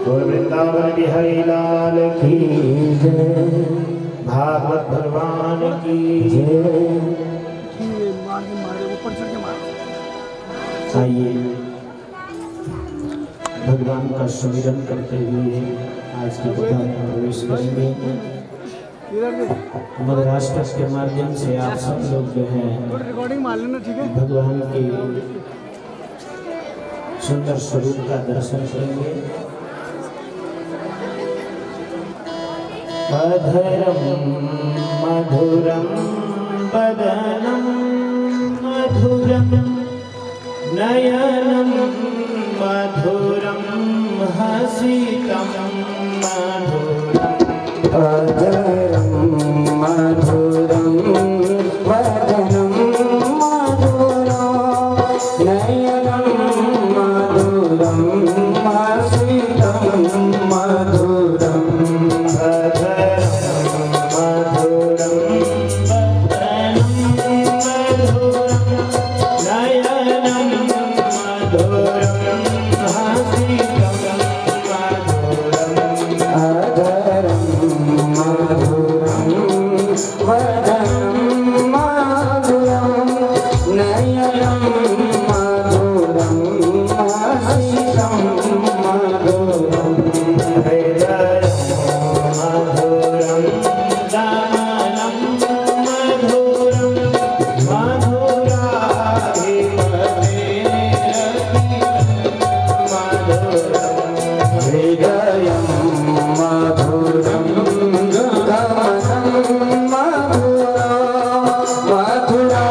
और वृंदावन बिहारी लाल की जय, भागवत भगवान की जय। आइए भगवान का सुमिरन करते हुए आज की कथा में प्रवेश करेंगे। मधुराष्ट्र के माध्यम से आप सब लोग जो हैं रिकॉर्डिंग मार लेना, ठीक है? भगवान के सुंदर स्वरूप का दर्शन करेंगे। अधरम मधुरम बदनम मधुरम नयनम मधुरम हसितम मधुरम। अधरम मधुरम वदनम मधुरम नयनम मधुरम हसितम मधुरम। मधुरा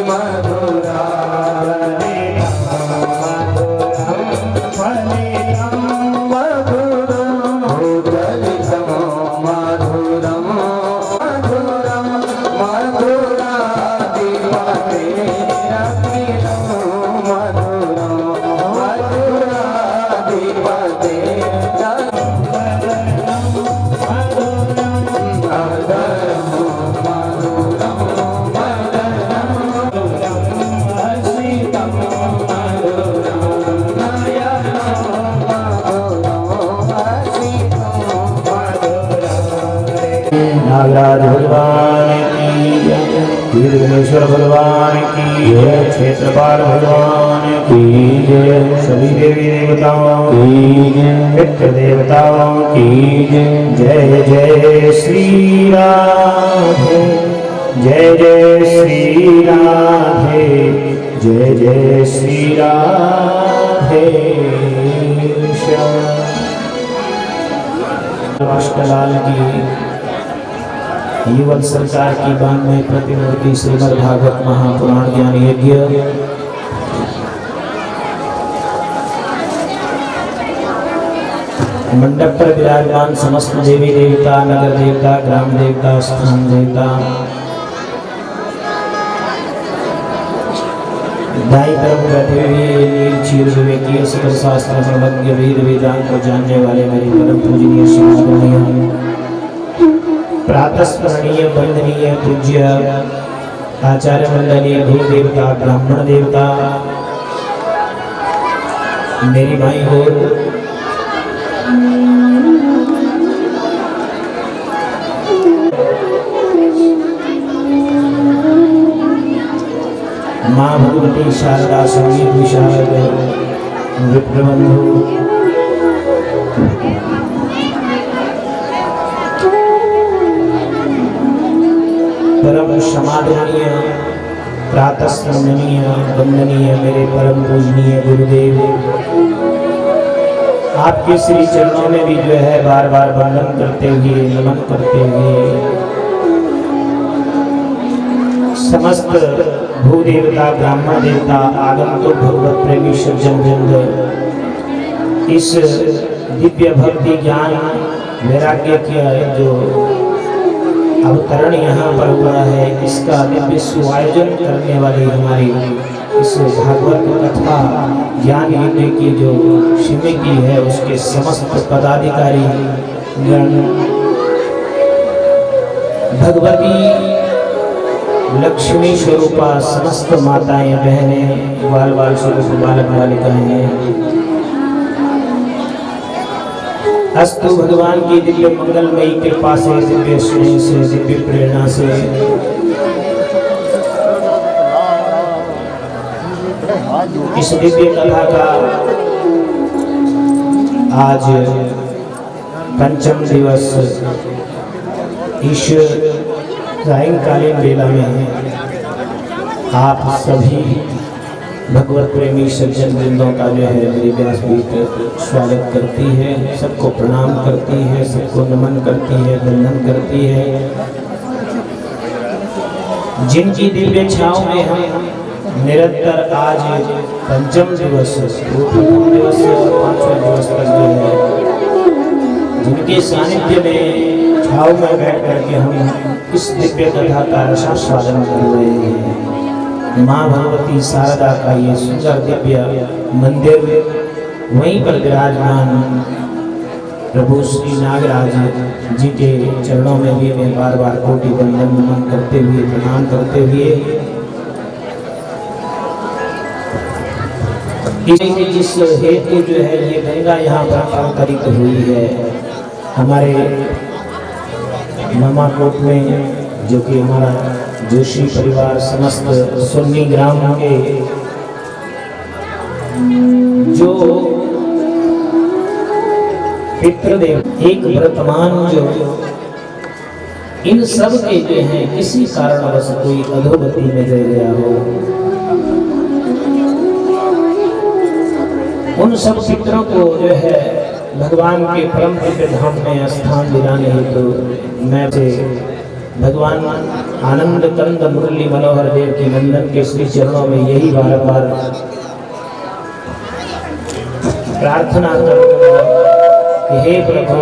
मधुरा नागराज भगवान की जय, वीरगणेश्वर भगवान की जय, क्षेत्रपाल भगवान की जय, सभी देवी देवताओं की जय, पितृ देवताओं की जय। जय जय श्री राधे, जय जय श्री राधे, जय जय श्री राधे। अष्टलाल की युवक सरकार की 92 प्रतिमूर्ति श्रीमद् भागवत महापुराण ज्ञान यज्ञ मंडप पर विराजमान समस्त देवी देवता, नगर देवता, ग्राम देवता, स्थान देवता, दाई तरफ बैठे हुए नील चीर विवेकीय सकल शास्त्र सर्वज्ञ वेद वेदांत को जानने वाले मेरे परम पूजनीय समागमनीय प्रातः स्मरणीय वंदनीय पूज्य आचार्य मंडलीय भू देवता, ब्राह्मण देवता, मेरी माई हो, माँ भगवती शारदा संगीत विशारद विप्रबंधु, परम समादरणीय प्रातः स्मरणीय वंदनीय मेरे परम पूजनीय गुरुदेव, आपके श्री चरणों में भी जो है बार बार वंदन करते हुए, नमन करते हुए समस्त भूदेवता, ब्राह्मण देवता, आगंतुक भगवत प्रेमी सज्जन वृंद, इस दिव्य भक्ति ज्ञान वैराग्य का जो अवतरण यहाँ पर हुआ है, इसका दिव्य सुआयोजन करने वाली हमारी इस भागवत कथा ज्ञान यज्ञ की जो समिति है, उसके समस्त पदाधिकारी गण, भगवती लक्ष्मी स्वरूपा समस्त माताएं, बहनें, बाल बाल स्वरूप बालक बालिकाएं, अस्तु भगवान की दिव्य मंगलमयी कृपा से, दिव्य स्नेह से, दिव्य प्रेरणा से इस दिव्य कथा का आज पंचम दिवस इस सायंकालीन बेला में आप सभी भगवत प्रेमी सज्जन वृंदों का जो है मेरी व्यासपीठ स्वागत करती है, सबको प्रणाम करती है, सबको नमन करती है, वंदन करती है। जिनकी दिव्य छाँव में हम निरंतर आज पंचम दिवस, प्रथम दिवस और 5वें दिवस तक जो है जिनके सानिध्य में छाँव में बैठ करके हम इस दिव्य कथा का रसास्वादन कर रहे हैं। माँ भगवती शारदा का ये सुंदर दिव्य मंदिर, वहीं पर विराजमान प्रभु श्री नागराज जी के चरणों में भी मैं बार बार कोटि वंदन नमन करते हुए, प्रणाम करते हुए जिस हेतु जो है ये गंगा यहाँ पर अवतरित हुई है हमारे नमाकोट में, जो कि हमारा जोशी परिवार समस्त सुन्नी ग्राम के जो पितृदेव एक वर्तमान जो इन सब के जो हैं किसी कारणवश कोई अधोगति में रह गया हो, उन सब पितरों को जो है भगवान के परम दिव्य धाम में स्थान दिलाने हेतु मैं भगवान आनंद कंद मुरली मनोहर देव के नंदन के श्री चरणों में यही बार बार प्रार्थना करूंगा कि हे प्रभु,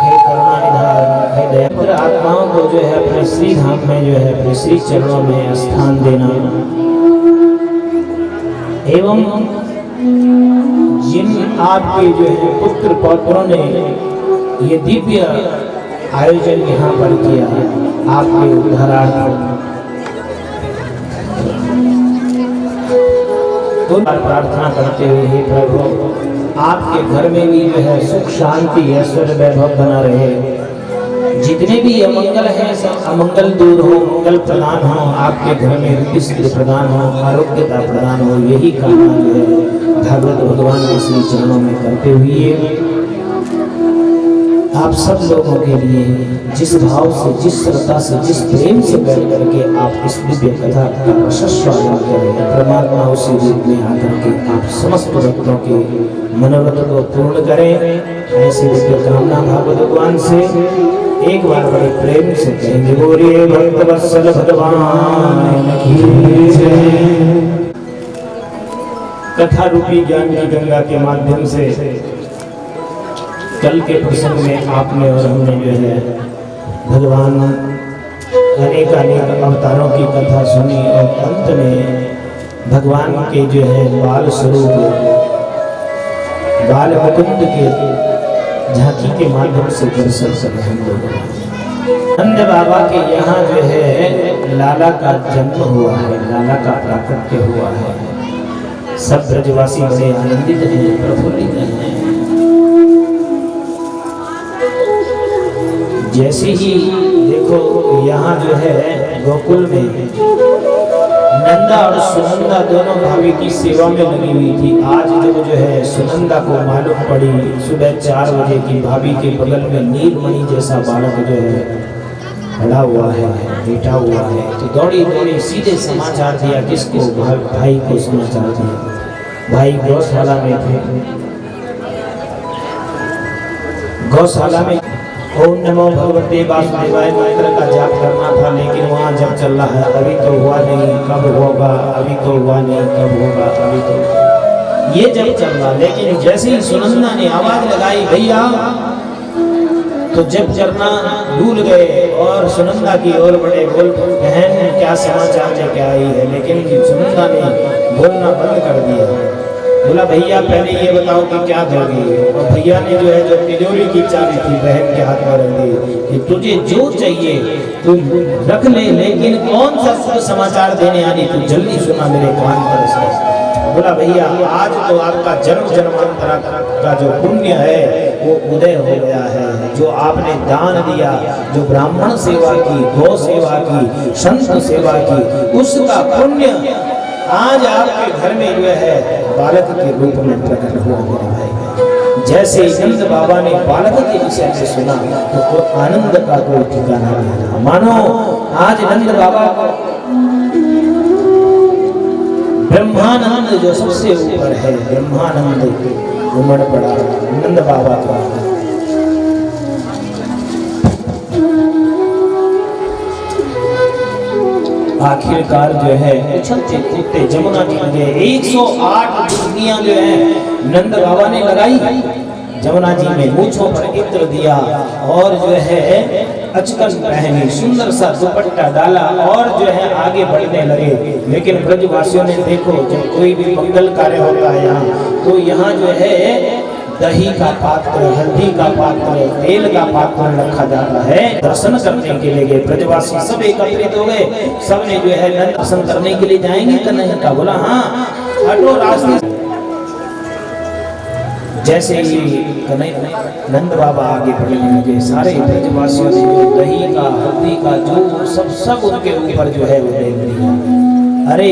हे करुणा निधान, हे दयापुर आत्माओं को जो है अपने श्री धाम में जो है अपने श्री चरणों में स्थान देना एवं जिन आपके जो है पुत्र पौत्रों ने ये दिव्य आयोजन यहाँ पर किया आपके उद्धारार्थ प्रार्थना करते हुए हे प्रभु, आपके घर में भी जो है सुख शांति ऐश्वर्य वैभव बना रहे, जितने भी अमंगल हैं सब अमंगल दूर हो, मंगल प्रदान हो, आपके घर में रिद्धि सिद्धि प्रदान हो, आरोग्यता प्रदान हो, यही कामना जो है भागवत भगवान के श्री चरणों में करते हुए आप सब लोगों के लिए जिस भाव से, जिस श्रद्धा से, जिस प्रेम से बैठ करके आप इस दिव्य कथा का प्रशस्वादन करें, परमात्मा उसी रूप में आकर के आप समस्त भक्तों के मनोरथ को पूर्ण करें। ऐसी दिव्य कामना भागवत भगवान से एक बार बड़े प्रेम से कहेंगे, बोलिए भक्तवत्सल भगवान की जय। कथा रूपी ज्ञान की गंगा के माध्यम से कल के प्रसंग में आपने और हमने जो है भगवान अनेक अनेक अवतारों की कथा सुनी और अंत में भगवान के जो है बाल स्वरूप बाल मुकुंद के झांकी के माध्यम से दर्शन कर हम लोग नंद बाबा के यहाँ जो है लाला का जन्म हुआ है, लाला का प्राकट्य हुआ है। सब ब्रजवासी बड़े आनंदित हैं, प्रफुल्लित हैं। जैसे ही देखो यहाँ जो है गोकुल में नंदा और सुनंदा दोनों भाभी की सेवा में लगी हुई थी। आज जब जो है सुनंदा को मालूम पड़ी सुबह 4 बजे की भाभी के बगल में नीलमणि जैसा बालक जो है खड़ा हुआ है, बैठा हुआ है, तो दौड़ी दौड़ी सीधे समाचार दिया किसको, भाई को समाचार दिया। भाई गौशाला में थे, गौशाला में ओम नमो भगवते वासुदेवाय मंत्र का जाप करना था, लेकिन वहाँ जब चल रहा है अभी तो हुआ नहीं, कब होगा, अभी तो हुआ नहीं, कब होगा, अभी तो ये जब चल रहा। लेकिन जैसे ही सुनंदा ने आवाज लगाई भैया, तो जब चलना भूल गए और सुनंदा की ओर बड़े, बोल बहन क्या समाचार लेके आई है। लेकिन सुनंदा ने बोलना बंद कर दिया, बोला भैया पहले ये बताओ कि क्या दोगे। और भैया ने जो है जो तिजोरी की चाबी थी बहन के हाथ में रख दी कि तुझे जो चाहिए तू रख ले, लेकिन कौन सा समाचार देने आनी तू जल्दी सुना मेरे कान पर से। बोला भैया आज तो आपका जन्म जन्मांतर का जो पुण्य है वो उदय हो गया है। जो आपने दान दिया, जो ब्राह्मण सेवा की, गौ सेवा की, संत सेवा की, उसका पुण्य आज आपके घर में जो है बालक के रूप में प्रकट हुआ मेरे भाई। जैसे नंद बाबा ने बालक के विषय में सुना तो आनंद का कोई ठिकाना नहीं रहा। मानो आज नंद बाबा को ब्रह्मानंद जो सबसे ऊपर है, ब्रह्मानंद उमड़ पड़ा नंद बाबा का। आखिरकार जो है उछलते कूदते जमुना जी में गए। 108 डुबकियां जो है नंद बाबा ने लगाई जमुना जी में, मूंछों पर इत्र दिया और जो है अचकन पहनी, सुंदर सा दुपट्टा डाला और जो है आगे बढ़ने लगे। लेकिन ब्रजवासियों ने देखो जब कोई भी मंगल कार्य होता है यहाँ, तो यहाँ जो है दही का पात्र, हल्दी का पात्र, तेल का पात्र रखा जाता है। दर्शन करने के लिए गए ब्रजवासी सब एकत्रित हो गए। सब ने जो है नंद दर्शन करने के लिए जाएंगे कन्हैया का, बोला हाँ हटो रास्ते। जैसे ही नंद बाबा आगे बढ़ने लगे, सारे ब्रजवासियों ने दही का, हल्दी का जो सब उनके ऊपर जो है वो दे दिया। अरे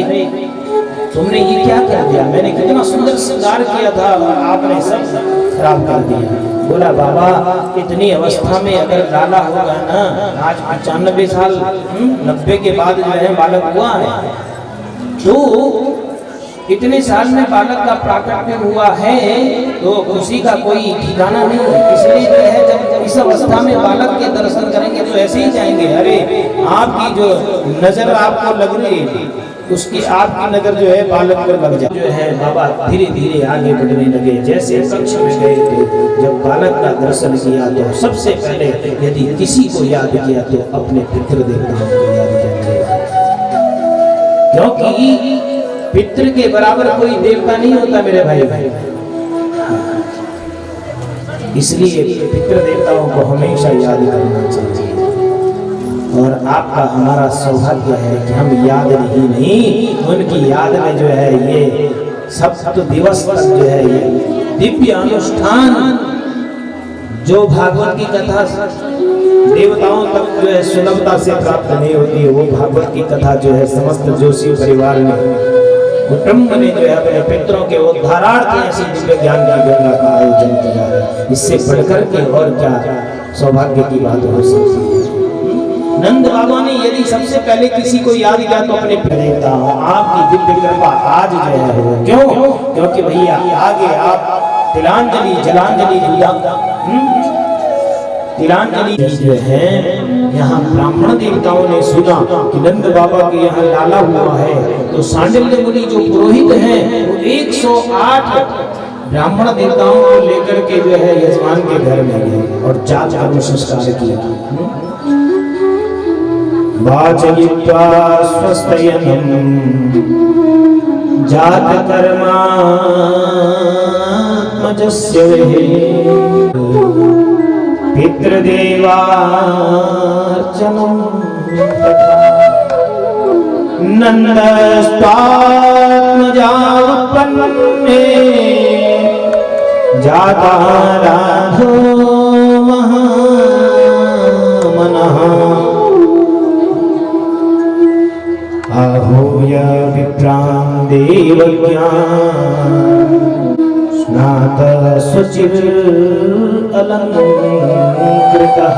तुमने ये क्या कर दिया, मैंने कितना सुंदर श्रृंगार किया था और आपने सब खराब कर दिया। बोला बाबा इतनी अवस्था में अगर लाला होगा ना, आज 95 साल 90 के बाद जो है बालक हुआ है, तो इतने साल में बालक का प्राकट्य हुआ है तो खुशी का कोई ठिकाना नहीं है। इसलिए जो है जब इस अवस्था में बालक के दर्शन करेंगे तो ऐसे ही जाएंगे। अरे आपकी जो नजर आपको लग रही है उसकी आपकी नजर जो है बालक पर लग जाए। जो है बाबा धीरे धीरे आगे बढ़ने लगे। जैसे कक्ष में गए थे, जब बालक का दर्शन किया तो सबसे पहले यदि किसी को याद किया तो अपने पितृ देवताओं को याद किया, क्योंकि पितृ के बराबर कोई देवता नहीं होता मेरे भाई। इसलिए पितृ देवताओं को हमेशा याद करना चाहिए। और आपका हमारा सौभाग्य है कि हम याद नहीं उनकी याद में जो है ये सप्त दिवस तक जो है ये दिव्य अनुष्ठान, जो भागवत की कथा देवताओं तक जो है सुलभता से प्राप्त नहीं होती है, वो भागवत की कथा जो है समस्त जोशी परिवार में कुटुंब ने जो है अपने पितरों के उद्धारार्थ ऐसी दिव्य ज्ञान की गंगा का आयोजन किया है। इससे बढ़कर के और क्या सौभाग्य की बात हो सकती है। नंद बाबा ने यदि सबसे पहले किसी को याद किया तो अपने देवता आपकी दिव्य कृपा आज जो है क्यों, क्योंकि भैया आगे आप तिलांजलि जलांजलि तिलांजलि जो है यहाँ ब्राह्मण देवताओं ने सुना कि नंद बाबा के यहाँ लाला हुआ है तो सांडिल्य मुनि जो पुरोहित हैं वो 108 ब्राह्मण देवताओं को लेकर के जो है यजमान के घर में गए और जाकर संस्कार किया। वाचयित्वा स्वस्तयनं जातकर्मात्मजस्य पितृदेवार्चनं तथा नन्दस्तात्मजापन्ने जाताराधो महामनः आहूय विप्रां देवज्ञान स्नात सुचिर अलंकृतः।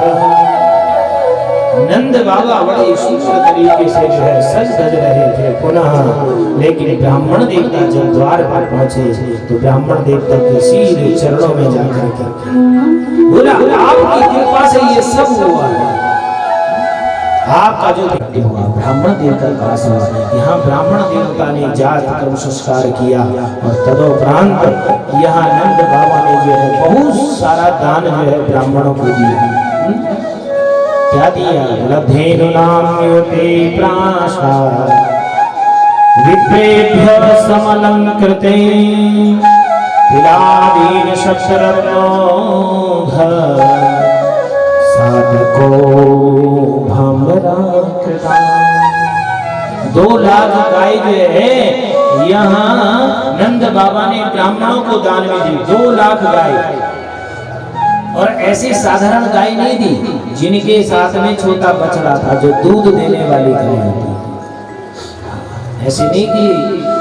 नंद बाबा बड़े सुंदर तरीके से जो है सज धज रहे थे पुनः, लेकिन ब्राह्मण देवता जब द्वार पर पहुंचे तो ब्राह्मण देवता के सीधे चरणों में जाकर के बोला आपकी कृपा से ये सब हुआ है, आपका जो यज्ञ हुआ ब्राह्मण देवता का आशीर्वाद। यहाँ ब्राह्मण देवता ने जात कर्म संस्कार किया और तदोपरांत यहाँ नंद बाबा ने जो है बहुत सारा दान जो है ब्राह्मणों को दिया। क्या दिया? लब्धेनु नाम्योते प्रासाद विप्रेभ्यः समलंकृते तिलादीन शस्त्ररत्नौघ साधको भंगरा कृता। 2 लाख गाय जो है यहाँ नंद बाबा ने ब्राह्मणों को दान में दी। 2 लाख गाय, और ऐसी साधारण गाय नहीं दी, जिनके साथ में छोटा बछड़ा था जो दूध देने वाली गाय होती। ऐसे नहीं कि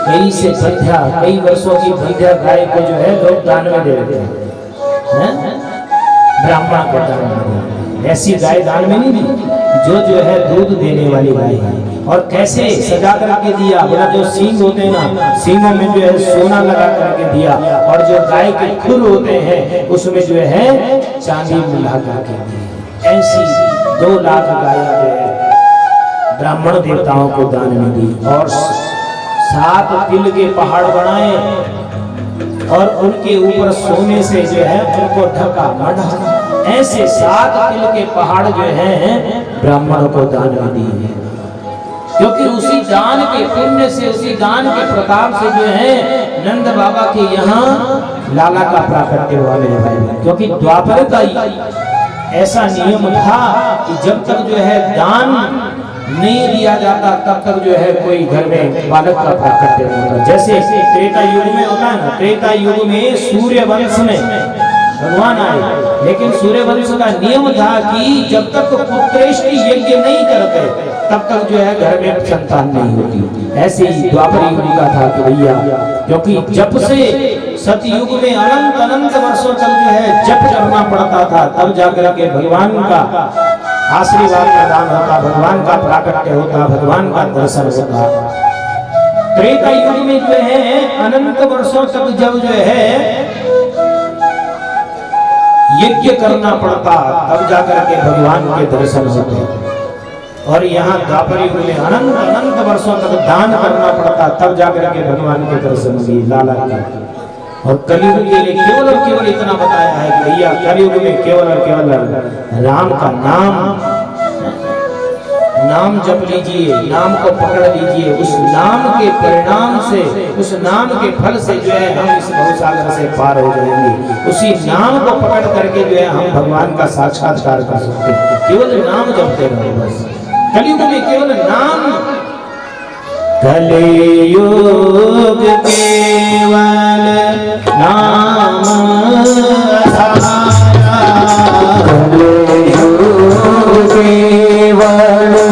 कई से बंध्या कई वर्षों की बंध्या गाय को जो है लोग दान में दे देते हैं, ब्राह्मण को दान में दे। ऐसी गाय दान में नहीं दी जो है दूध देने वाली गाय है। और कैसे सजा करके दिया, बोला जो सींग होते हैं ना, सींगों में जो है सोना लगा करके दिया, और जो गाय के खुर होते हैं उसमें जो है चांदी मिला करके दी। ऐसी 2 लाख गाय जो है ब्राह्मण देवताओं को दान में दी। और 7 तिल के पहाड़ बनाए और उनके ऊपर सोने से जो है उनको ढका मढ़ा। ऐसे 7 तिल के पहाड़ जो हैं ब्राह्मणों को दान में दिए, क्योंकि उसी दान के पुण्य से, उसी दान के प्रताप से जो है नंद बाबा के यहाँ लाला का प्राकट्य हुआ मेरे भाई। क्योंकि द्वापर का ऐसा नियम था कि जब तक जो है दान नहीं दिया जाता तब तक जो है कोई घर में बालक का प्राकट्य नहीं होता। जैसे त्रेता युग में होता है ना, त्रेता युग में सूर्य वंश में भगवान आए, लेकिन सूर्य वंश का नियम था कि जब तक पुत्रेष्टि यज्ञ नहीं करते तब तक जो है घर में संतान नहीं होती। ऐसे ही द्वापर युग का था कि भैया, क्योंकि जब से सतयुग में अनंत अनंत वर्षों तक जो है जप करना पड़ता था, तब जाकर के भगवान का आशीर्वाद प्रदान होता, भगवान का प्राकट्य होता, भगवान का दर्शन होता। त्रेता युग में जो है अनंत वर्षों तक जब जो है यज्ञ करना पड़ता तब जाकर के भगवान के दर्शन होते, और यहाँ द्वापर युग में अनंत अनंत वर्षों तक दान करना पड़ता तब जाकर के भगवान के दर्शन हुए लाला का। और कलयुग के लिए केवल और केवल इतना बताया है कि भैया कलयुग में केवल और केवल राम का नाम जप लीजिए, नाम को पकड़ लीजिए, उस नाम के परिणाम से, उस नाम के फल से जो है हम इस भवसागर से पार हो जाएंगे। उसी नाम को पकड़ करके जो है हम भगवान का साक्षात्कार कर सकते हैं। केवल नाम जपते रहो बस। कलयुग में केवल नाम, कलयुग केवल नाम आधारा, कलयुग केवल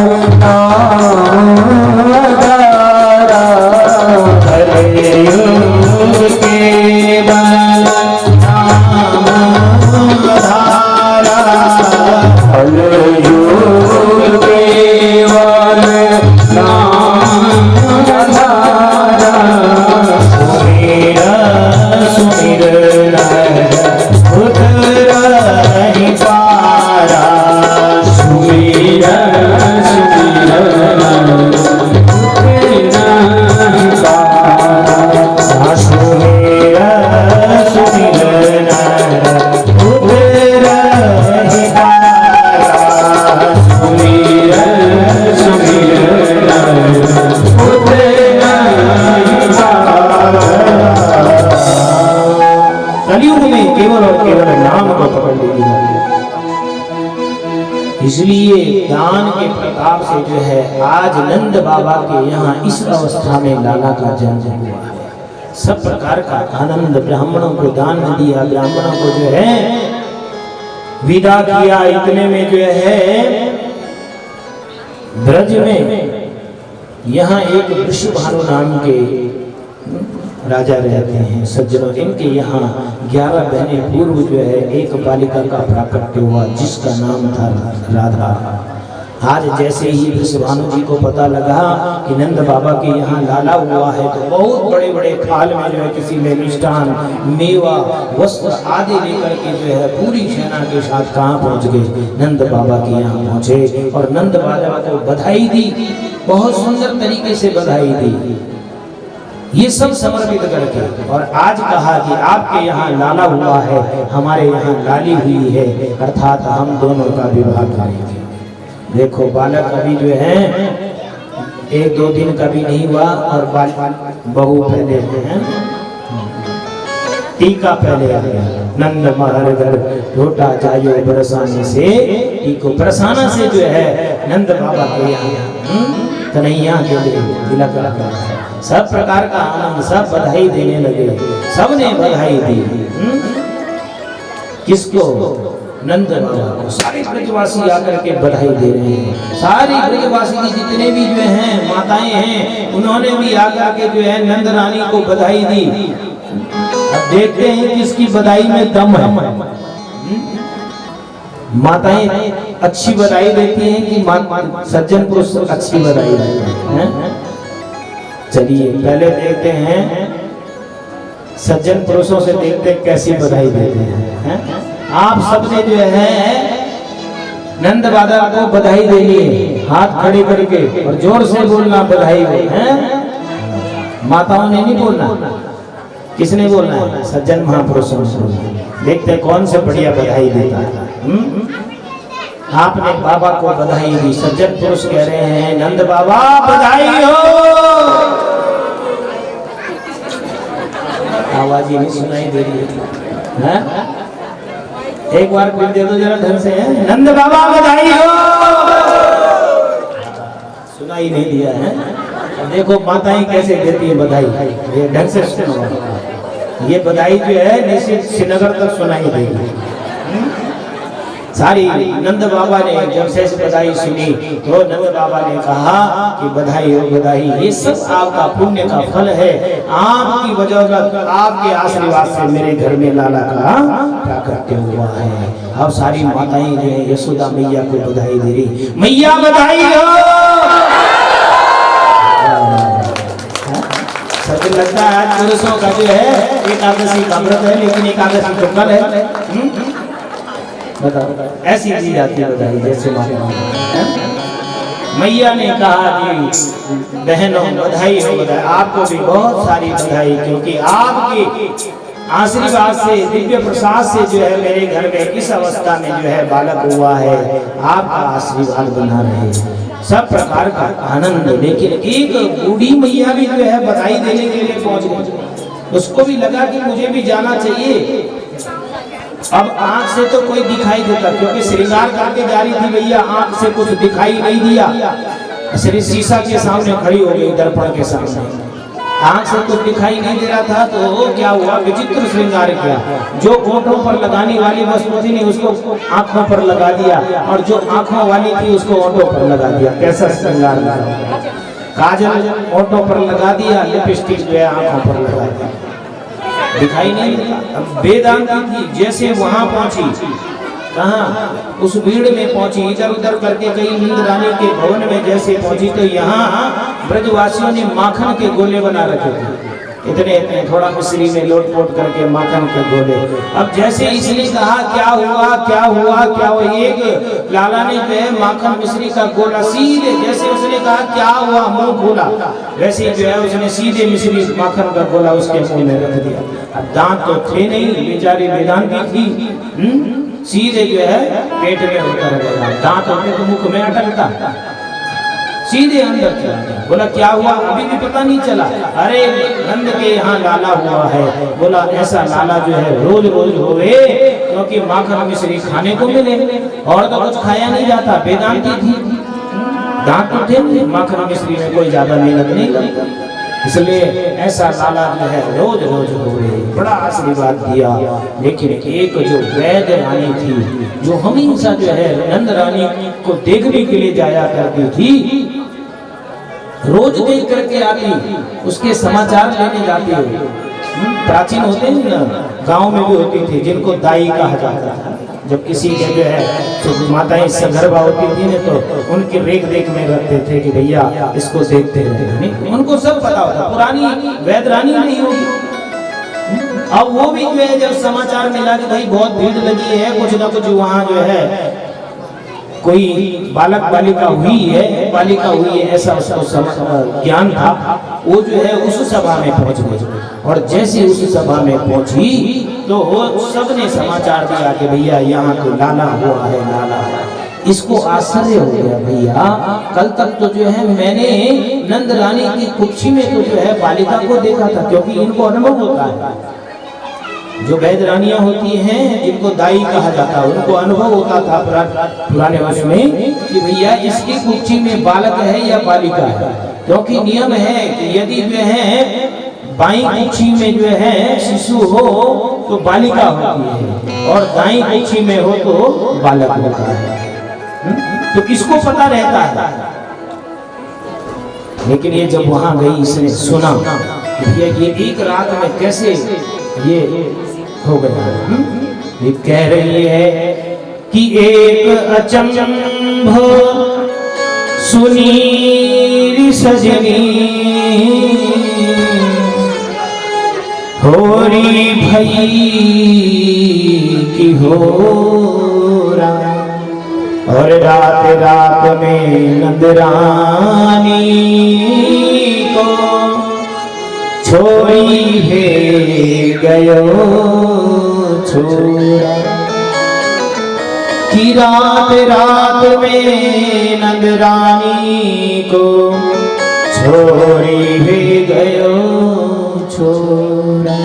नाम आधारा, कलयुग केवल नाम आधारा, कलयुग केवल नाम आधारा, सुमिर सुमिर उतर नहीं पारा, सुमिर सुमिर सुमिर सुमिर उतर नहीं पारा, सुमिर सुमिर कलयुग में केवल और केवल नाम को पकड़ लीजिए। इसलिए दान के प्रताप से जो है आज नंद बाबा के यहाँ इस अवस्था में लाला का जन्म हुआ है। सब प्रकार का आनंद, ब्राह्मणों को दान दिया, ब्राह्मणों को जो है विदा किया। इतने में जो है ब्रज में यहाँ एक वृषभानु नाम के राजा रहते हैं सज्जनों। इनके यहाँ 11 बहनें पूर्व जो है एक बालिका का प्राकट्य हुआ जिसका नाम था राधा। आज जैसे ही वृषभानु जी को पता लगा कि नंद बाबा के यहाँ लाला हुआ है तो बहुत बड़े बड़े थाल में जो है किसी में मिष्ठान, मेवा, वस्त्र आदि लेकर के जो है पूरी सेना के साथ कहाँ पहुँच गए, नंद बाबा के यहाँ पहुँचे और नंद बाबा को बधाई दी, बहुत सुंदर तरीके से बधाई दी, ये सब समर्पित करके। और आज कहा कि आपके यहाँ लाला हुआ है, हमारे यहाँ लाली हुई है, अर्थात हम दोनों का विवाह करेंगे। देखो बालक अभी जो है 1-2 दिन का भी नहीं हुआ और बहू पहले हैं, टीका पहले आ गया। नंद महर घर लोटा जायो बरसाने से, टीको बरसाना से जो है नंद बाबा के यहाँ कन्हैया के लिए तिलक लगा। सब प्रकार का आनंद, सब बधाई देने लगे, सबने बधाई दी। किसको? नंद बाबा को। सारे ब्रजवासी आकर के बधाई दे रहे हैं। सारी ब्रजवासी की जितने भी जो हैं माताएं हैं उन्होंने भी आकर के जो है नंद रानी को बधाई दी। अब देखते हैं किसकी बधाई में दम है। माताएं अच्छी बधाई देती हैं कि सज्जन पुरुष अच्छी बधाई देते हैं? चलिए पहले देखते हैं सज्जन पुरुषों से, देखते हैं कैसी बधाई देते हैं। आप सबने जो है नंद बाबा को बधाई देनी है, हाथ खड़े करके और जोर से बोलना बधाई हो, हैं? माताओं ने नहीं बोलना, किसने बोलना है? सज्जन महापुरुषों ने। देखते हैं कौन से बढ़िया बधाई देता है। आपने बाबा को बधाई दी, सज्जन पुरुष कह रहे हैं नंद बाबा बधाई हो। आवाज ही नहीं सुनाई दे रही है। एक बार फिर दे दो जरा ढंग से, नंद बाबा बधाई हो। सुनाई नहीं दिया है। देखो माताएं कैसे देती है बधाई, ये ढंग से सुनो। ये बधाई जो है निश्चित श्रीनगर तक सुनाई देगी। सारी नंद बाबा ने जब से बधाई सुनी तो नंद बाबा ने कहा कि बधाई हो बधाई, ये सब आपका पुण्य का फल है। आपकी वजह, आपके आशीर्वाद से मेरे घर में लाला का प्राकट्य हुआ है। अब सारी माताएं जो है यशोदा मैया को बधाई दे रही, मैया बधाई हो। सबको लगता है आज पुरुषों का जो है एकादशी का व्रत है, लेकिन एकादशी तो कल है। बताओ ऐसी चीज आती है बधाई, जैसे मैया ने कहा कि बहनों बधाई हो, बधाई आपको भी बहुत सारी बधाई, क्योंकि आपके आशीर्वाद से, दिव्य प्रसाद से जो है मेरे घर में इस अवस्था में जो है बालक हुआ है। आपका आशीर्वाद बना रहे, सब प्रकार का आनंद। लेकिन एक बूढ़ी मैया भी जो है बधाई देने के लिए पहुंच गई। उसको भी लगा कि मुझे भी जाना चाहिए। अब आंख से तो कोई दिखाई देता, क्योंकि श्रृंगार करके जा रही थी भैया, आंख से कुछ दिखाई नहीं दिया। श्री शीशा के सामने खड़ी हो गई, दर्पण के सामने, आंख से कुछ दिखाई नहीं दे रहा था। तो क्या हुआ, विचित्र श्रृंगार किया। जो ओठों पर लगाने वाली वस्तु थी नहीं उसको आंखों पर लगा दिया, और जो आंखों वाली थी उसको ओठों पर लगा दिया। कैसा श्रृंगार लगा, काजल ओठों पर लगा दिया, लिपस्टिक जो है आंखों पर लगा दिया, दिखाई नहीं देता। अब वेदांती थी, जैसे वहां पहुंची, कहाँ उस भीड़ में पहुंची, इधर उधर करके गई, इंद्राणी के भवन में जैसे पहुंची तो यहाँ ब्रजवासियों ने माखन के गोले बना रखे थे, इतने इतने, थोड़ा मिश्री में लोट-पोट करके माखन के गोले। अब जैसे इसने कहा क्या हुआ क्या हुआ क्या हुआ, एक लाला ने जो है माखन मिश्री का गोला सीधे, जैसे उसने कहा क्या हुआ मुंह खोला, वैसे जो है उसने सीधे मिश्री माखन का गोला उसके मुंह में रख दिया। अब दांत तो थे नहीं, बेचारी वेदांती थी, सीधे जो है पेट में उतर गया। दांत होते तो मुख में अटकता, सीधे अंदर चला गया। बोला क्या हुआ, अभी भी पता नहीं चला। अरे नंद के यहाँ लाला हुआ है। बोला ऐसा लाला जो है रोज रोज होवे, क्योंकि माखन मिश्री खाने को मिले, और तो कुछ खाया नहीं जाता। वेदांती थी, दांत तो थे, माखन मिश्री में कोई ज्यादा मेहनत नहीं करता, इसलिए ऐसा लाला जो है रोज रोज होवे, बड़ा आशीर्वाद दिया। लेकिन एक जो वैद्य रानी थी, जो हमेशा जो है नंद रानी को देखने के लिए जाया करती थी, रोज देख करके आती, उसके समाचार लेने जाती है। प्राचीन होते हैं ना, गांव में भी होती थी, जिनको दाई कहा जाता था। जब किसी के जो है तो माताएं सगर्भा होती थी ना, तो उनकी रेख देख में रखते थे कि भैया इसको देखते रहे। उनको सब पता होता, पुरानी वैद रानी नहीं होगी। अब वो भी जो है जब समाचार मिला कि भाई बहुत भीड़ लगी है, कुछ ना कुछ वहाँ जो है कोई बालक बालिका हुई है, ऐसा उसको ज्ञान था। वो जो है उस सभा में पहुंच गई, और जैसे उस सभा में पहुंची तो सबने समाचार दिया कि भैया यहाँ तो लाला हुआ है, लाला। इसको आश्चर्य हो गया, भैया कल तक तो जो है मैंने नंद रानी की कुक्षी में तो जो है बालिका को देखा था, क्योंकि इनको अनुभव होता है। जो वैद रानियां होती हैं, जिनको दाई कहा जाता है, उनको अनुभव होता था पुराने वर्ष में कि भैया इसकी कुक्षी में बालक है या बालिका है। क्योंकि नियम है कि यदि जो है बाई कुक्षी में जो है शिशु हो तो बालिका होती है, और दाई कुक्षी में हो तो बालक होता है। तो इसको पता रहता है। लेकिन ये जब वहां गई, इसने सुना ये एक रात में कैसे ये हो गया। ये कह रही है कि एक अचंभो सुनीरी सजनी, होरी भई की होरा, और रात रात में नंदरानी को छोड़ी है गयो छोरा, कि रात रात में नंदरानी को छोड़ी है गयो छोरा।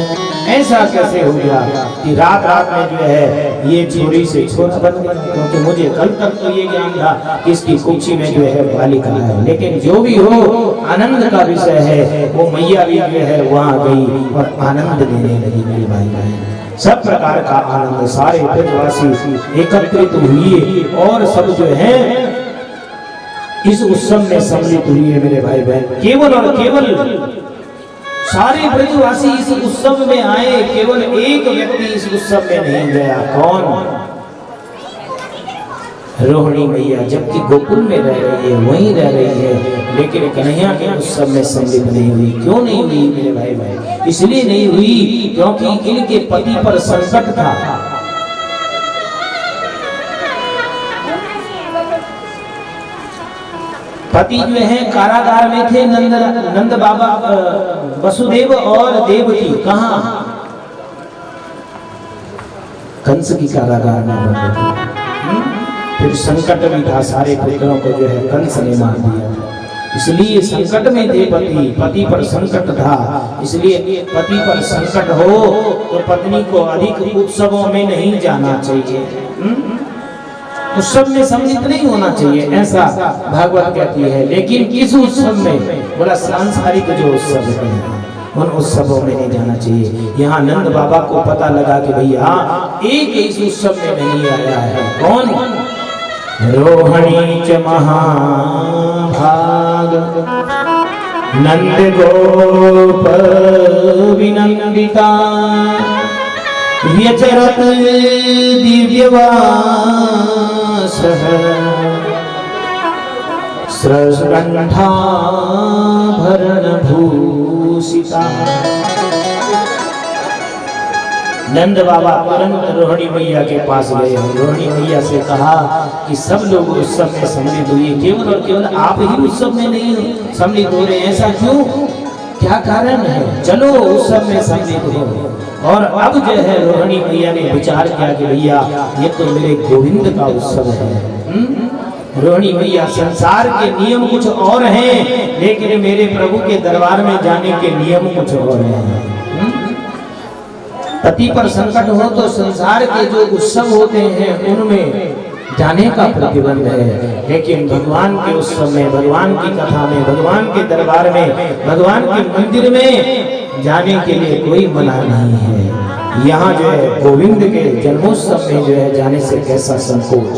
ऐसा कैसे हो गया कि रात रात में जो है ये छोरी से छोरा बन गया? क्योंकि मुझे कल तक तो ये ज्ञान था कि इसकी कुक्षी में जो है बालिका है। लेकिन जो भी हो, आनंद का विषय है। वो मैया भी जो है वहां गई और आनंद देने लगी। मेरी भाई बहन, सब प्रकार का आनंद, सारे ब्रजवासी एकत्रित हुए और सब जो है इस उत्सव में सम्मिलित हुए। मेरे भाई बहन, केवल और केवल सारे ब्रजवासी इस उत्सव में आए, केवल एक व्यक्ति इस उत्सव में नहीं गया। कौन? रोहिणी मैया जबकि गोकुल में रह रही है, वहीं रह रही है, लेकिन कन्हैया के उत्सव में सम्मिलित नहीं हुई। क्यों नहीं हुई मेरे भाई? इसलिए नहीं हुई क्योंकि इनके पति पर संकट था। पति जो है कारागार में थे, नंद बाबा वसुदेव और देवकी कहाँ? कंस की कारागार में बंद थे। फिर संकट भी था, सारे पुत्रों को जो है कंस ने मार दिया। इसलिए संकट में थे पति, पति पर संकट था। इसलिए पति पर संकट हो तो पत्नी को अधिक उत्सवों में नहीं जाना चाहिए, उत्सव में सम्मिलित नहीं होना चाहिए, ऐसा भागवत कहती है। लेकिन किस उत्सव में? बोला सांसारिक जो उत्सव है उन उत्सवों में नहीं जाना चाहिए। यहाँ नंद बाबा को पता लगा कि भैया एक इस उत्सव में नहीं आया है। कौन? रोहिणी च महाभाग नंद गोप विनंदिता व्यचरत दिव्यवासः स्रस्कंठाभरण भूषिता। नंद बाबा तुरंत रोहिणी मैया के पास गए। रोहिणी मैया से कहा कि सब लोग उत्सव में सम्मिलित हुए, केवल और केवल आप ही उत्सव में नहीं सम्मिलित हो रहे, ऐसा क्यों? क्या कारण है? चलो उत्सव में सम्मिलित हो। और अब जो है रोहिणी मैया ने विचार किया कि भैया ये तो मेरे गोविंद का उत्सव है। रोहिणी मैया, संसार के नियम कुछ और हैं, लेकिन मेरे प्रभु के दरबार में जाने के नियम कुछ और हैं। पति पर संकट हो तो संसार के जो उत्सव होते हैं उनमें जाने का प्रतिबंध है, लेकिन भगवान के उत्सव में, भगवान की कथा में, भगवान के दरबार में, भगवान के मंदिर में जाने के लिए कोई मना नहीं है। यहाँ जो है गोविंद के जन्मोत्सव में जो है जाने से कैसा संकोच।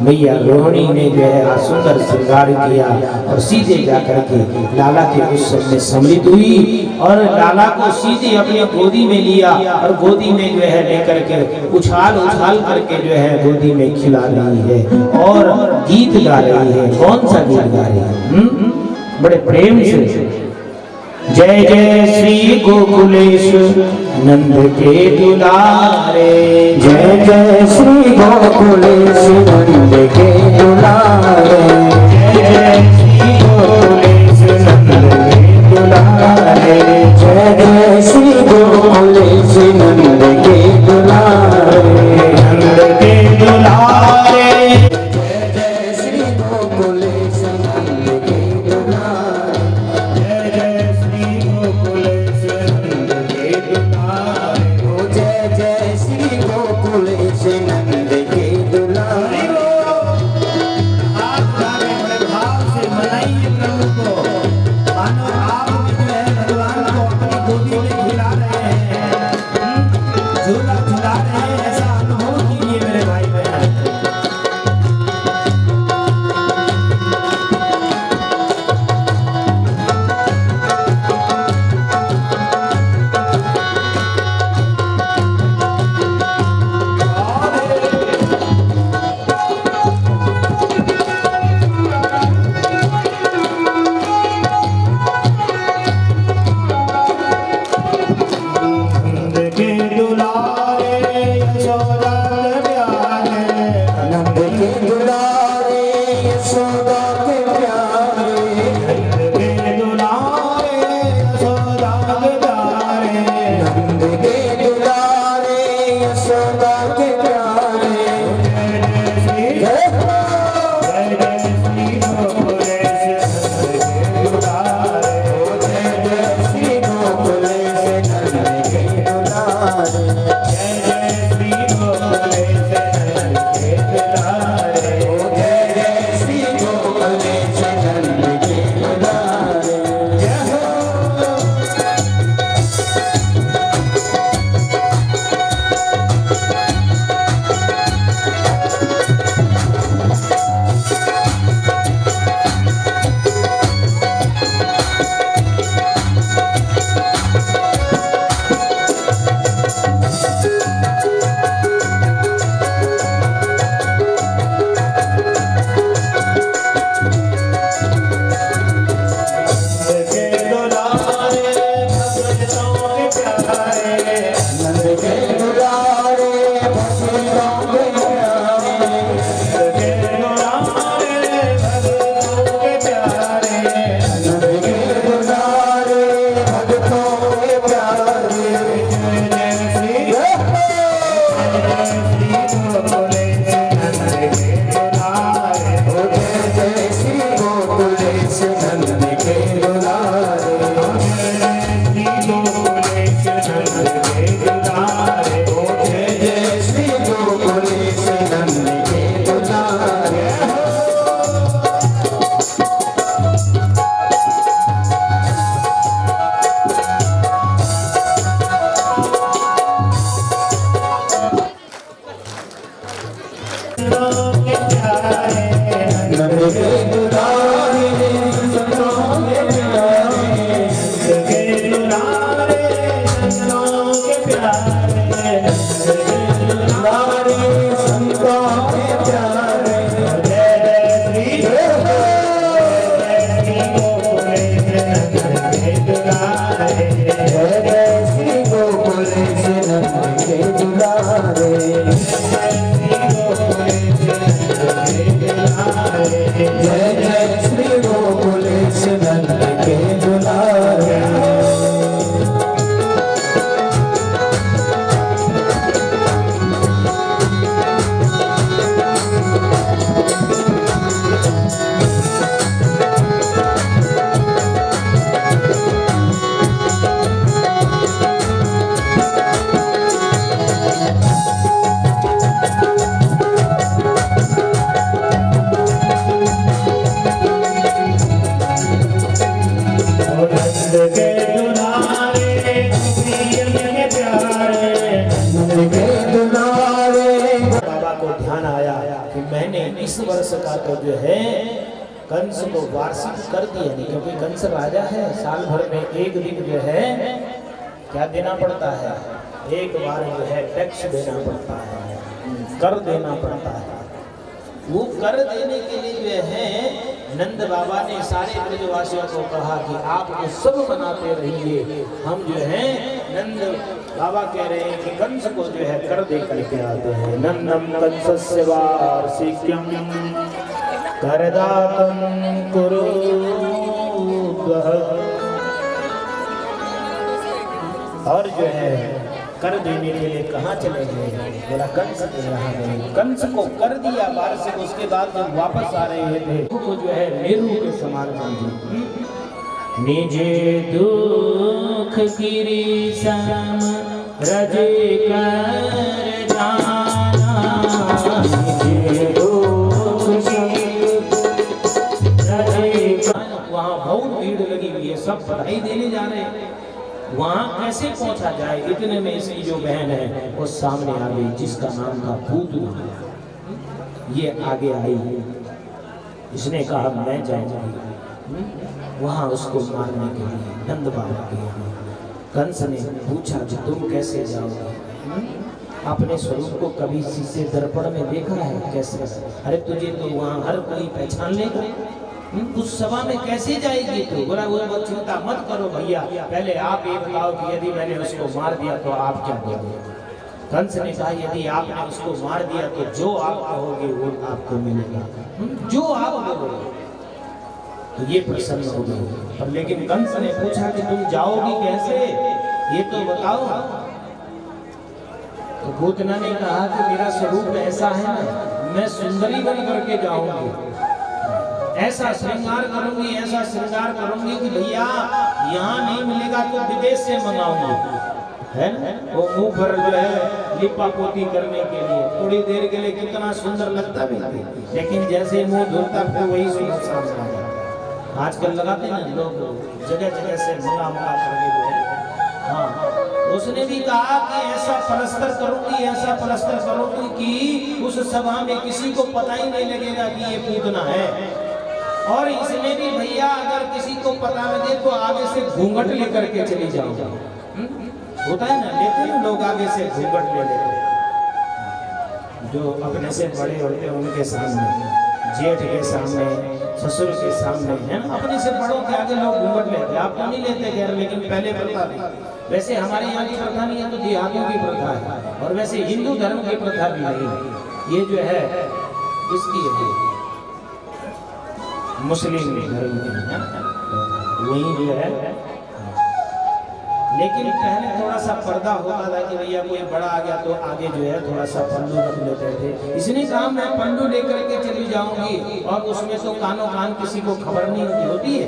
मैया रोहिणी ने जो है सुंदर श्रृंगार किया और सीधे जाकर के लाला के उत्सव में सम्मिलित हुई और लाला को सीधे अपनी गोदी में लिया और गोदी में जो है लेकर के उछाल करके जो है गोदी में खिला रही है और गीत गा रही है। कौन सा गीत गा रही है? बड़े प्रेम से, जय जय श्री गोकुलेश नंद के दुलारे, जय जय श्री गोकुलेश नंद के दुलारे, जय जय श्री गोकुलेश नंद के दुलारे, जय जय श्री गोकुलेश नंद के दुलारे, नंद के दुलारे, जय जय श्री गोकुलेश नंद के दुलारे, जय जय श्री गोकुलेश नंद के दुलारे, जय जय श्री गोकुलेश नंद के दुलारे। आप जाने बड़े भाव से मनाइए प्रभु को, मानो आप जो है भगवान को अपनी गोदी में नंद के दुलारे भक्तों के प्यारे नंद के दुलारे भक्तों के प्यारे जय श्री गोकुलेश नंद के दुलारे जय श्री गोकुलेश नंद के दुलारे नंद के दुलारे संतों के प्यारे दुलारे संतों के प्यारे जय श्री गोकुलेश नंद के दुलारे जय श्री गोकुलेश नंद के दुलारे बाबा को ध्यान आया कि मैंने इस वर्ष का तो जो है कंस को वार्षिक कर दिया नहीं, क्योंकि कंस राजा है, साल भर में एक दिन जो है क्या देना पड़ता है, एक बार जो है टैक्स देना पड़ता है, कर देना पड़ता है। वो कर देने के लिए जो है नंद बाबा ने सारे ब्रजवासियों को कहा कि आप तो सब मनाते रहिए, हम जो है नंद बाबा कह रहे हैं कि कंस को जो है कर दे करके आते हैं। नंदम कंसस्य वार्षिक्यम करदातम कुरुद्वः। और जो है कर देने के लिए कहाँ चले गए, बोला कंस के यहाँ गए, कंस को कर दिया वार्षिक। उसके बाद जब वापस आ रहे थे तो जो है मेरू के समान समझे, निजे दुख गिरी सम रजे कर जाना, निजे दुख रजे। वहाँ बहुत भीड़ लगी हुई है, सब बधाई देने जा रहे हैं, वहाँ कैसे पहुंचा जाए। इतने में इसकी जो बहन है वो सामने आ गई, जिसका नाम था पूतना। ये आगे आई, इसने कहा मैं जाऊंगी वहाँ उसको मारने के लिए नंद बाबा के यहाँ। कंस ने पूछा कि तुम कैसे जाओगे, अपने स्वरूप को कभी शीशे दर्पण में देखा है कैसे? अरे तुझे तो वहाँ हर कोई पहचान लेगा, उस सभा में कैसे जाएगी तू? बोला वो चिंता मत करो भैया, पहले आप ये बताओ कि यदि मैंने उसको मार दिया तो आप क्या करोगे? कंस ने कहा यदि आपने उसको मार दिया तो जो आप कहोगे वो आपको मिलेगा, जो आप कहोगे। तो ये प्रसन्न हो गई। पर लेकिन कंस ने पूछा कि तुम जाओगी कैसे, ये तो बताओ। तो पूतना ने कहा कि मेरा स्वरूप ऐसा है ना, मैं सुंदरी बन करके जाऊंगी, ऐसा श्रृंगार करूंगी, ऐसा श्रृंगार करूंगी कि भैया यहाँ नहीं मिलेगा तो विदेश से मंगाऊंगी, है ना? वो मुंह पर जो है लिपा पोती करने के लिए थोड़ी देर के लिए कितना सुंदर लगता भी, लेकिन जैसे मुंह धोता फिर वही सुंदर सामने आ जाता। आजकल लगाते ना लोग जगह जगह से मंगा करके जो है। हाँ, उसने भी कहा कि ऐसा पलस्तर करूंगी, ऐसा पलस्तर करूंगी कि उस सभा में किसी को पता ही नहीं लगेगा कि ये पूतना है। और इसमें भी भैया अगर किसी को पता लगे तो आगे से घूंघट लेकर के चली जाओ। होता है ना, लेते हैं लोग आगे से घूंघट ले लेते, जो अपने से बड़े होते हैं उनके सामने, जेठ के सामने, ससुर के सामने, है ना। अपने से बड़ों के आगे लोग घूंघट लेते, आप तो नहीं लेते खैर, लेकिन पहले प्रथा थी। वैसे हमारे यहाँ की प्रथा नहीं है, तो देहातों की प्रथा है, और वैसे हिंदू धर्म की प्रथा भी नहीं है। ये जो है इसकी है मुस्लिम धर्म की है, वही जो है। लेकिन पहले थोड़ा सा पर्दा होता था कि भैया कोई बड़ा आ गया तो आगे जो है थोड़ा सा पल्लू रख लेते थे। इसने कहा मैं पल्लू लेकर के चली जाऊंगी, और उसमें तो कानों कान किसी को खबर नहीं होती है।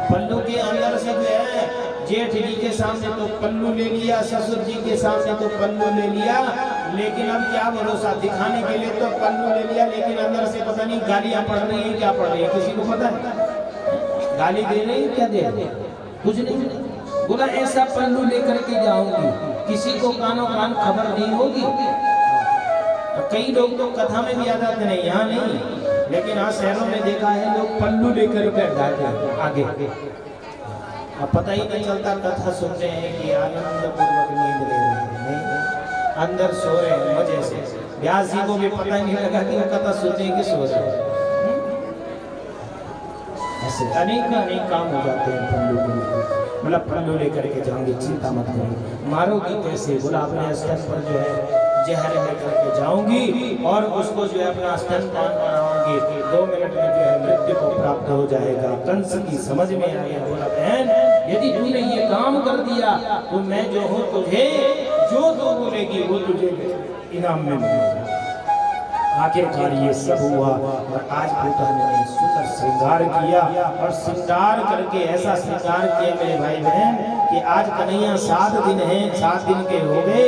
पल्लू के अंदर से जो है जेठ जी के सामने तो पल्लू ले लिया, ससुर जी के सामने तो पल्लू ले लिया, लेकिन अब क्या भरोसा, दिखाने के लिए तो पल्लू ले लिया, लेकिन अंदर से पता नहीं गालियां पड़ रही है, क्या पड़ रही है, किसी को पता है? गाली दे रही है, क्या दे रही है, कुछ नहीं। बोला ऐसा पल्लू लेकर के जाऊंगी, किसी को कानों कान खबर नहीं होगी। कई लोग तो कथा में भी आ जाते, नहीं यहाँ नहीं, लेकिन हाँ शहरों में देखा है लोग पल्लू लेकर के जाते हैं आगे। अब पता ही नहीं चलता, कथा सुनते हैं कि आनंद पूर्वक नींद ले रहे हैं, नहीं अंदर सो रहे हैं मजे से। व्यास जी को भी पता ही नहीं लगा कि वो कथा सुनने की सो रहे हैं। ऐसे अनेक काम हो जाते हैं पल्लू को। बोला पल्लू लेकर के जाऊंगी, चिंता मत करो। मारोगी कैसे? बोला अपने स्तन पर जो है जहर लेकर के जाऊंगी, और उसको जो है अपना स्तनपान कराऊंगी, 2 मिनट में जो है मृत्यु को प्राप्त हो जाएगा। कंस की समझ में आया। बोला बहन यदि तूने ये काम कर दिया तो मैं जो हूँ तुझे जो तो बोलेगी वो तुझे इनाम में मिलेगा। आखिरकार ये सब हुआ, और आज पूता ने सुंदर श्रृंगार किया, और श्रृंगार करके ऐसा श्रृंगार किया मेरे भाई बहन कि आज कन्हैया 7 दिन हैं, 7 दिन के हो गए,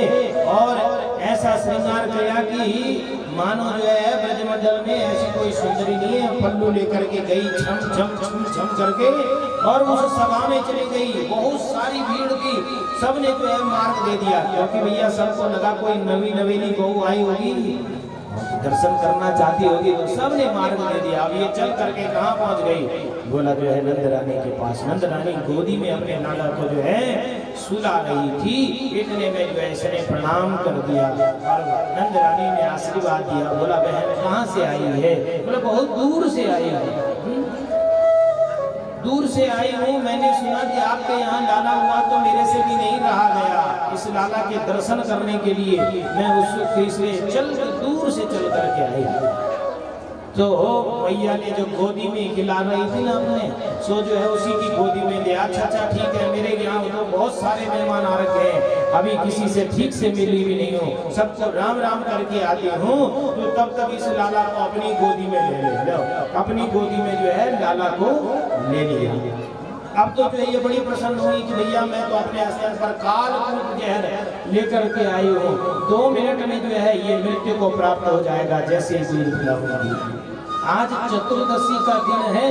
और ऐसा श्रृंगार किया कि मानो जो है ब्रजमंडल में ऐसी कोई सुंदरी नहीं है। पल्लू लेकर के गई छम छम छम छम करके, और उस सभा में चली गई। बहुत सारी भीड़ थी, सबने जो है मार्ग दे दिया, क्योंकि भैया सबको लगा कोई नवी नवेली बहू आई होगी, दर्शन करना चाहती होगी, तो सबने मार्ग दे दिया। अब ये चल करके कहाँ पहुंच गई? बोला जो है नंद रानी के पास। नंद रानी गोदी में अपने लाला को जो है सुला रही थी, इतने में जो है इसने प्रणाम कर दिया, और नंद रानी ने आशीर्वाद दिया। बोला बहन कहाँ से आई है? बोला बहुत दूर से आई हूँ, दूर से आई हूँ। मैंने सुना कि आपके यहाँ लाला हुआ तो मेरे से भी नहीं रहा गया, इस लाला के दर्शन करने के लिए मैं उससे चल दूर से चल करके आई। तो भैया ने जो गोदी में खिला रही थी ना अपने, सो जो है उसी की गोदी में दिया। अच्छा ठीक है, मेरे यहाँ तो बहुत सारे मेहमान आ रखे हैं, अभी किसी से ठीक से मिली भी नहीं हो, सबको राम राम करके आती हूँ, तो तब तक इस लाला को अपनी गोदी में ले लो। अपनी गोदी में जो है लाला को ले लिया। अब तो जो है ये बड़ी प्रसन्न हुई कि भैया मैं तो अपने स्थल पर कालकूट जहर लेकर के आई हूँ, 2 मिनट में जो है ये मृत्यु को प्राप्त हो जाएगा जैसे दूध पिलाऊंगी। आज चतुर्दशी का दिन है,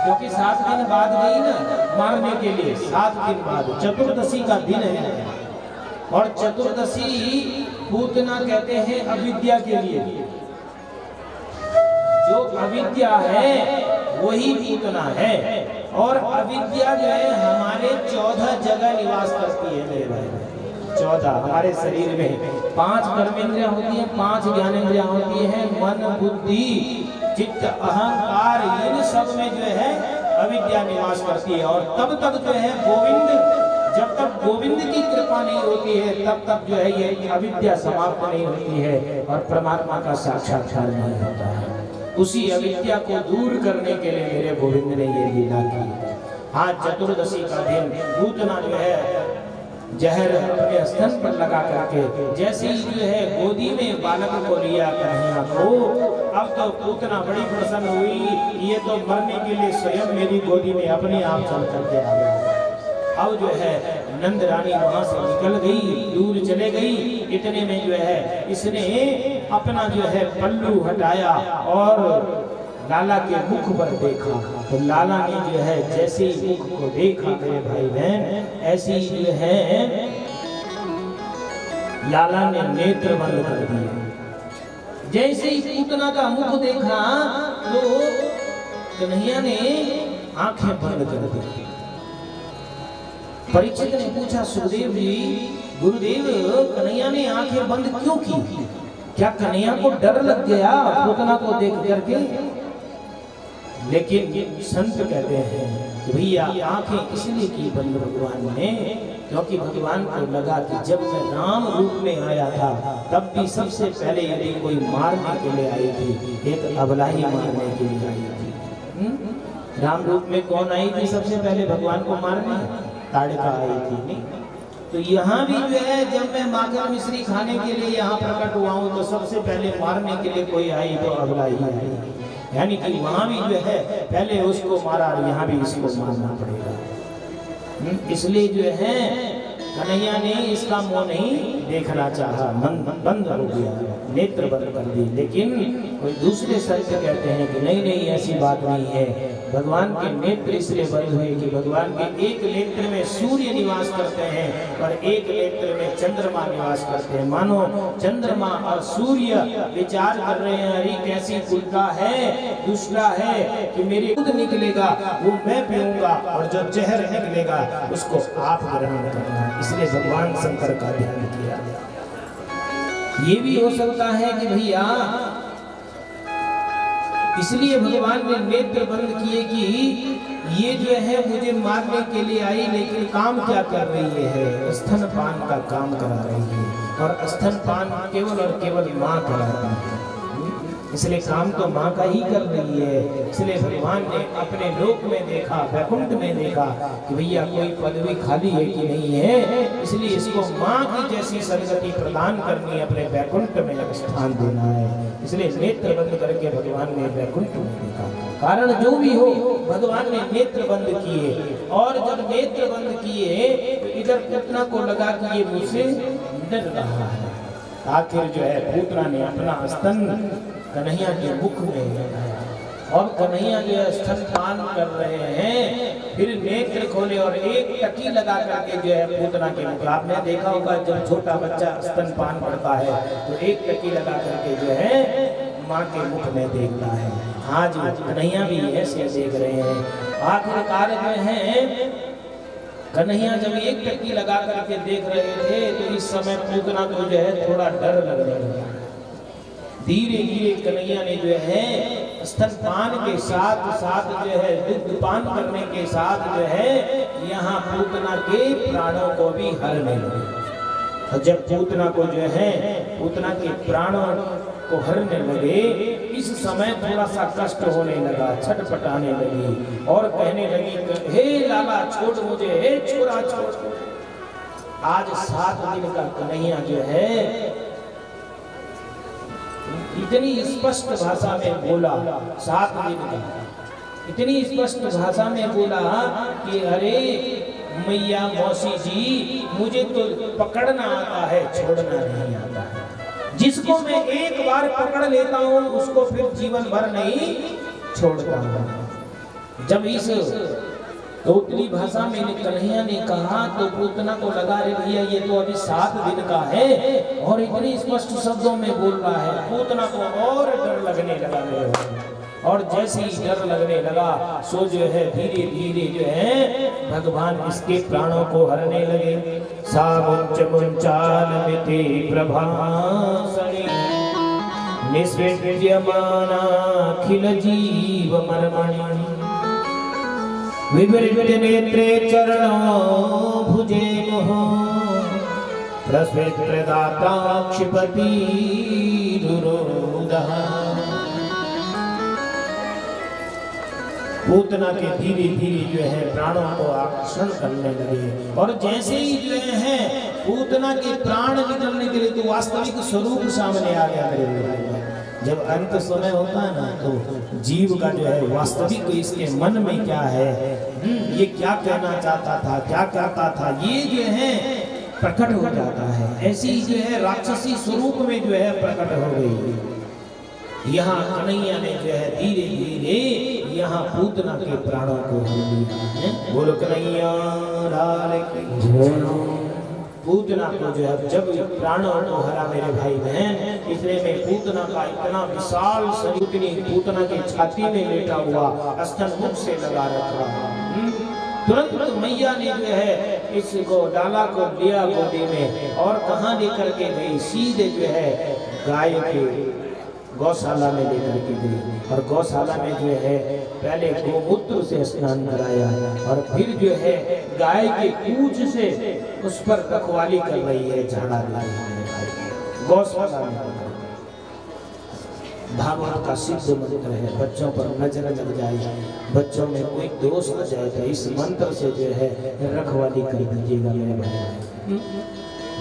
क्योंकि 7 दिन बाद गई ना मारने के लिए, 7 दिन बाद चतुर्दशी का दिन है। और चतुर्दशी पूतना कहते हैं अविद्या के लिए, जो अविद्या है वही पूतना है। और अविद्या जो है हमारे 14 जगह निवास करती है मेरे भाई, 14 हमारे शरीर में 5 कर्मेंद्रियां होती हैं, 5 ज्ञानेंद्रियां होती हैं, मन बुद्धि चित्त अहंकार, इन सब में जो है अविद्या निवास करती है। और तब तक जो है गोविंद, जब तक गोविंद की कृपा नहीं होती है तब तक जो है ये अविद्या समाप्त नहीं होती है, और परमात्मा का साक्षात्कार नहीं होता है। उसी अविद्या को दूर करने के लिए मेरे गोविंद ने ये लीला की। आज चतुर्दशी का दिन पूतना जो है जहर अपने स्तन पर लगा करके, जैसे ही जो है गोदी में बालक को लिया कन्हैया को, अब तो पूतना बड़ी प्रसन्न हुई, ये तो मरने के लिए स्वयं मेरी गोदी में अपने आप चल करके आ गया। अब जो है नंद रानी वहां से निकल गई, दूर चले गई। इतने में जो है इसने अपना जो है पल्लू हटाया और लाला के मुख पर देखा, तो लाला ने जो है जैसे ही मुख को देखा मेरे भाई बहन, ऐसे ही जो है लाला ने नेत्र बंद कर दिए। जैसे ही पूतना का मुख देखा तो कन्हैया ने आंखें बंद कर दी। परीक्षित ने पूछा सुखदेव जी, गुरुदेव कन्हैया ने आंखें बंद क्यों की? क्या कन्हैया को डर लग गया पूतना को देख करके? लेकिन संत कहते हैं कि भैया आंखें इसलिए की बंद भगवान ने, क्योंकि भगवान को लगा कि जब मैं राम रूप में आया था तब भी सबसे पहले यदि कोई मारने के लिए आई थी, एक अबला ही मारने के लिए आई थी। राम रूप में कौन आई थी सबसे पहले भगवान को मारने? ताड़का आई थी। नहीं तो यहाँ भी जो है, जब मैं माखन मिश्री खाने के लिए यहाँ प्रकट हुआ हूँ तो सबसे पहले मारने के लिए कोई आई तो अबला ही आई। यानी कि वहां भी जो है पहले उसको मारा और यहाँ भी इसको मारना पड़ेगा। इसलिए जो है कन्हैया ने इसका मुंह नहीं देखना चाहा, मन बंद हो गया, नेत्र बंद कर दी। लेकिन कोई दूसरे संत कहते हैं कि नहीं नहीं ऐसी बात नहीं है, भगवान के नेत्र इसलिए बंद हुए कि भगवान के एक नेत्र में सूर्य निवास करते हैं और एक नेत्र में चंद्रमा निवास करते हैं। मानो चंद्रमा और सूर्य विचार कर रहे हैं, अरे कैसी उल्टा है, दूसरा है कि मेरे दूध निकलेगा वो मैं पीऊंगा और जो जहर निकलेगा उसको आप ग्रहण करना। इसलिए भगवान शंकर का ध्यान किया। ये भी हो सकता है कि भैया इसलिए भगवान ने नेत्र बंद किए कि ये जो है मुझे मारने के लिए आई, लेकिन काम क्या कर रही है? स्तनपान का काम करा रही है और स्तनपान केवल और केवल माँ कराती है। इसलिए काम तो माँ का ही कर रही है। इसलिए भगवान ने अपने लोक में देखा, वैकुंठ में देखा कि भैया कोई पदवी खाली है कि नहीं है, इसलिए इसको माँ की जैसी सदगति प्रदान करनी है, अपने वैकुंठ में स्थान देना है। इसलिए नेत्र बंद करके भगवान ने वैकुंठ में देखा। कारण जो भी हो, भगवान ने नेत्र बंद किए और जब नेत्र बंद किए तो इधर पूतना को लगा कि ये मुझसे डर रहा है। आखिर जो है पूतना ने अपना स्तन कन्हैया के मुख में लगाया और कन्हैया जो है स्तनपान कर रहे हैं। फिर नेत्र खोले और एक टकी लगा करके जो है पूतना के मुख, आपने देखा होगा जब छोटा बच्चा स्तनपान करता है तो एक टकी लगा करके जो है माँ के मुख में देखता है। आज कन्हैया भी ऐसे देख रहे हैं। आखिरकार जो है कन्हैया जब एक टकी लगा करके देख रहे थे तो इस समय पूतना को जो है थोड़ा डर लगने लगा। धीरे धीरे कन्हैया ने जो है स्तनपान के साथ साथ जो है दुग्ध पान करने के साथ जो है यहाँ पूतना के प्राणों को भी हरने लगे। और जब पूतना को जो है पूतना के प्राणों को हरने लगे, इस समय थोड़ा सा कष्ट होने लगा, छटपटाने लगी और कहने लगी, हे लाला छोड़ मुझे, हे छोरा छोड़। आज 7 दिन का कन्हैया जो है इतनी स्पष्ट भाषा में बोला, 7 दिन का इतनी स्पष्ट भाषा में बोला कि अरे मैया मौसी जी, मुझे तो पकड़ना आता है, छोड़ना नहीं आता है। जिसको मैं एक बार पकड़ लेता हूँ उसको फिर जीवन भर नहीं छोड़ता हूँ। जब इस तोतली भाषा में कन्हैया ने कहा तो पूतना को लगा, रे भैया ये तो अभी 7 दिन का है और इतनी स्पष्ट शब्दों में बोल रहा है। पूतना को और डर लगने लगा मेरे भाई, और जैसे ही डर लगने लगा सो जो है धीरे धीरे जो है भगवान इसके प्राणों को हरने लगे। सामुंच मुंचालमिति प्रभासनि निस्विद्यमाना अखिल जीव मर्मणि विवृत्य नेत्रे चरणों भुजे मोह प्रस्मित दाता क्षिपति दुरोदः। पूतना के धीरे धीरे जो है प्राणों को आकर्षण करने लगे और जैसे ही जो है पूतना के प्राण निकलने के लिए तो वास्तविक स्वरूप सामने आ गया। जब अंत समय होता है ना तो जीव का जो है वास्तविक इसके मन में क्या है, ये क्या कहना चाहता था, क्या करता था, ये जो है प्रकट हो जाता है। ऐसी जो है राक्षसी स्वरूप में जो है प्रकट हो गई। यहाँ कन्हैया ने जो है धीरे धीरे यहाँ पूतना के प्राणों को हर लिया है। बोल कन्हैया लाल की। पूतना को जो है जब प्राणों को हरा मेरे भाई बहन, इसलिए मैं पूतना का इतना विशाल शरीर पूतना की छाती में लेटा हुआ स्तन मुख से लगा रखा। तुरंत मैया ने जो है इसको डाला को लिया गोदी में और कहाँ लेकर के गई, सीधे जो है गाय के गौशाला में लेकर के गई और गौशाला में जो है पहले गोमूत्र से स्नान कराया और फिर जो है गाय के पूंछ से उस पर रखवाली कर रही है, झाड़ा दे रही है गौशाला में। भागवत का सिद्ध मंत्र है, बच्चों पर नजर लग जाए, बच्चों में कोई दोष न जाए तो इस मंत्र से जो है रखवाली कर दीजिएगा मेरे भाई।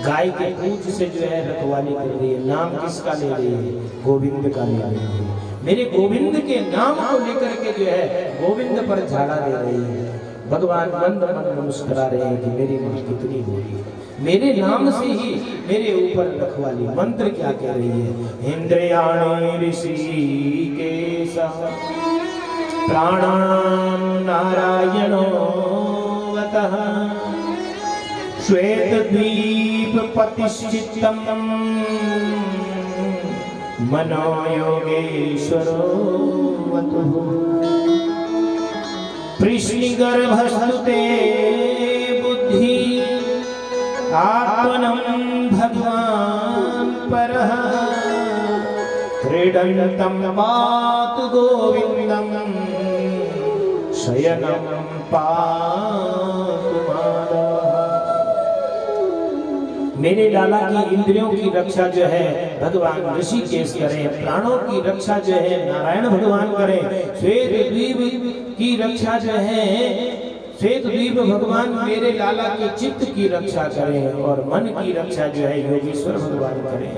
गाय के पूंछ से जो है रखवाली कर रही है। नाम किसका ले रही है? गोविंद का ले रही है। मेरे गोविंद के नाम को लेकर के जो है गोविंद पर झाड़ा दे रही है। भगवान मंद मंद मुस्कुरा रहे हैं कि मेरी माँ कितनी गोरी है, मेरे नाम से ही मेरे ऊपर रखवाली। मंत्र क्या कह रही है? इंद्रियाणि ऋषिकेश प्राणान नारायणो वतः श्वेतद्वीप पतिश्चित्तम मनो योगेश्वरो वतुः कृष्णगर्भस्तुते बुद्धि आत्मनं भगवान परः क्रीडन्तं पातु गोविन्दं शयनं पातु माधवः। मेरे लाला की इंद्रियों की रक्षा जो है भगवान ऋषिकेश करें, प्राणों की रक्षा जो है नारायण भगवान करें, श्वेत द्वीप की रक्षा जो है श्वेत द्वीप भगवान मेरे लाला के चित्त की रक्षा करें और मन की रक्षा जो है योगेश्वर भगवान करें।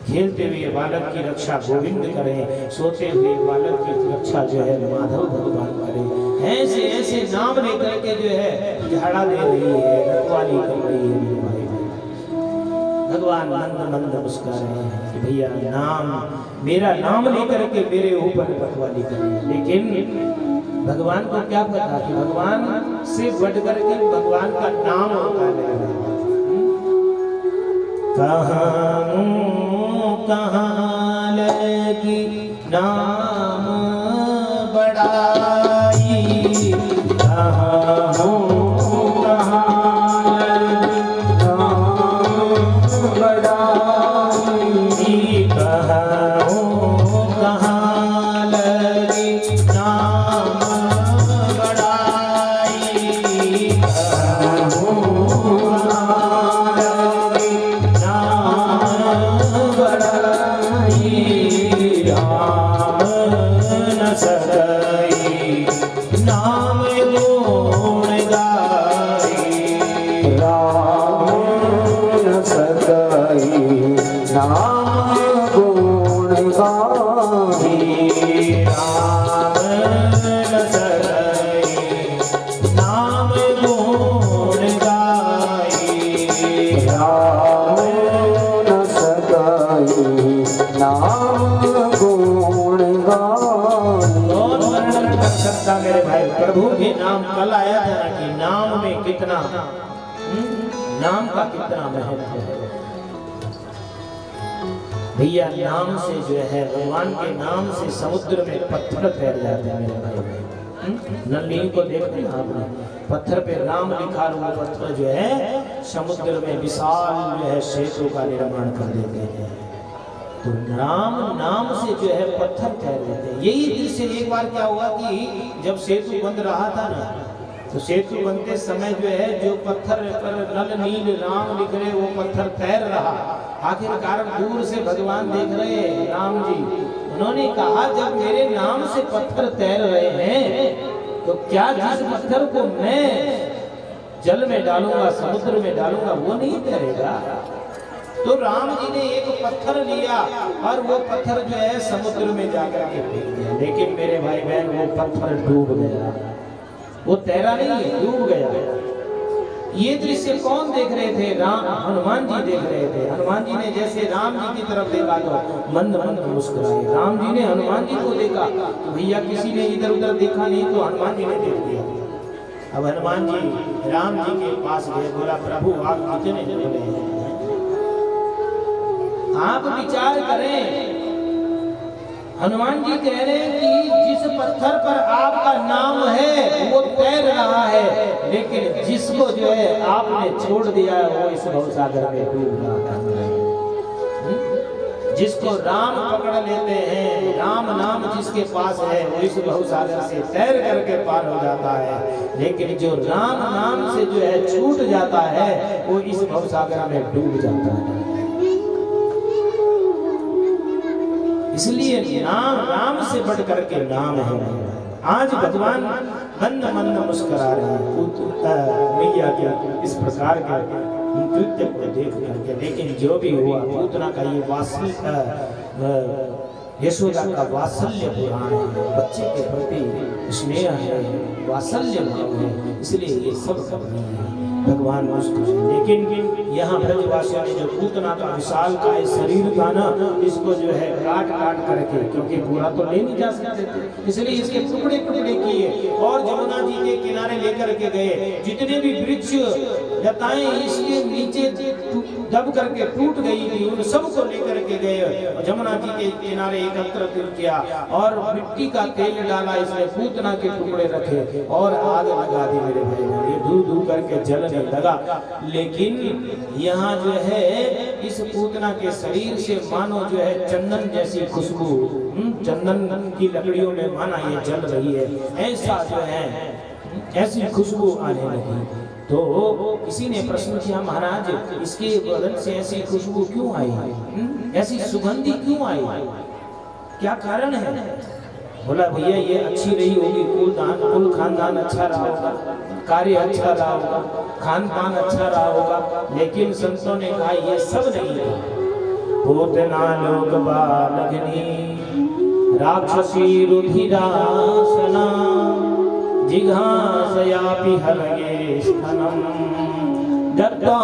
खेलते हुए बालक की रक्षा गोविंद करें, सोते हुए बालक की रक्षा जो है माधव भगवान करें। ऐसे ऐसे नाम लेकर के जो है झाड़ा दे रही है, रखवाली कर रही है मेरे भाई। भगवान मंद मंद मुस्कुरा रहे हैं कि भैया नाम, मेरा नाम लेकर के मेरे ऊपर रखवाली करिए। लेकिन भगवान को क्या पता कि भगवान से बढ़ करके भगवान का नाम होता है। कहाँ लगी नाम बड़ाई, कहाँ मेरे भाई। प्रभु के नाम कल आया था कि नाम में कितना, नाम का कितना महत्व है भैया। नाम से जो है भगवान के नाम से समुद्र में पत्थर तैर जाते हैं मेरे भाई। नलिनी को देखते हैं आपने, पत्थर पे राम लिखा हुआ पत्थर जो है समुद्र में विशाल जो है सेतु का निर्माण कर देते हैं। तो नाम से जो है पत्थर तैर देते हैं। यही दृश्य एक बार क्या हुआ कि जब सेतु बन रहा था ना, तो सेतु बनते समय जो है जो पत्थर पर नल नील राम लिख रहे वो पत्थर तैर रहा। आखिरकार दूर से भगवान देख रहे हैं राम जी, उन्होंने कहा जब मेरे नाम से पत्थर तैर रहे हैं तो क्या जिस पत्थर को मैं जल में डालूंगा, समुद्र में डालूंगा, वो नहीं तैरेगा। तो राम जी ने एक पत्थर लिया और वो पत्थर जो है समुद्र में जाकर के फेंक दिया। लेकिन मेरे भाई बहन वो पत्थर डूब गया, वो तैरा नहीं है, डूब गया। ये दृश्य कौन देख रहे थे? राम, हनुमान जी देख रहे थे। हनुमान जी ने जैसे राम जी की तरफ देखा तो मंद मंद मुस्कुराए। राम जी ने हनुमान जी को देखा तो भैया किसी ने इधर उधर देखा नहीं तो हनुमान जी ने देख लिया। अब हनुमान जी राम जी के पास गए, बोला प्रभु आप कितने बोले हैं, आप विचार करें। हनुमान जी कह रहे हैं कि जिस पत्थर पर आपका नाम है वो तैर रहा है, लेकिन जिसको जो है आपने छोड़ दिया है वो इस भवसागर में डूब रहा है। जिसको राम पकड़ लेते हैं, राम नाम जिसके पास है वो इस भवसागर से तैर करके पार हो जाता है। लेकिन जो राम नाम से जो है छूट जाता है वो इस भवसागर में डूब जाता है। इसलिए नाम राम से बढ़ करके नाम है। आज भगवान मंद मंद मुस्कुरा रहे हैं मैया के इस प्रकार के नृत्य को देख करके। लेकिन जो भी हुआ पूतना का ये यशोदा का वात्सल्य पुराण है, बच्चे के प्रति स्नेह है, वात्सल्य भाव है, इसलिए ये सब कर रही है भगवान मुस्कुराए। लेकिन यहाँ ब्रजवासियों ने जो पूतना का विशाल का शरीर था ना, इसको जो है काट काट करके, क्योंकि पूरा तो ले नहीं जा सकते थे, इसलिए इसके टुकड़े टुकड़े किए और जमुना जी के किनारे लेकर के गए। जितने भी वृक्ष लताएं इसके नीचे दब करके टूट गई थी उन सबको लेकर के गए और जमुना जी के किनारे एकत्रित किया और मिट्टी का तेल डाला, इसमें पूतना के टुकड़े रखे और आग लगा दी। मेरे भाई ये धू धू करके जलने लगा। लेकिन यहाँ जो है इस पूतना के शरीर से मानो जो है चंदन जैसी खुशबू, चंदन की लकड़ियों में माना ये जल रही है, ऐसा जो है ऐसी खुशबू आने लगी। तो किसी ने प्रश्न किया, महाराज इसके बदन से ऐसी खुशबू क्यों आई, ऐसी सुगंधी क्यों आई, क्या कारण है? बोला भैया ये अच्छी रही होगी, कुल खानदान अच्छा रहा होगा, कार्य अच्छा रहा होगा, खान पान अच्छा रहा होगा। लेकिन संतों ने कहा ये सब नहीं था। पूतना लोक बालग्नि राक्षसी रुधिरासना जिघासयापि हरये स्तनम दत्ता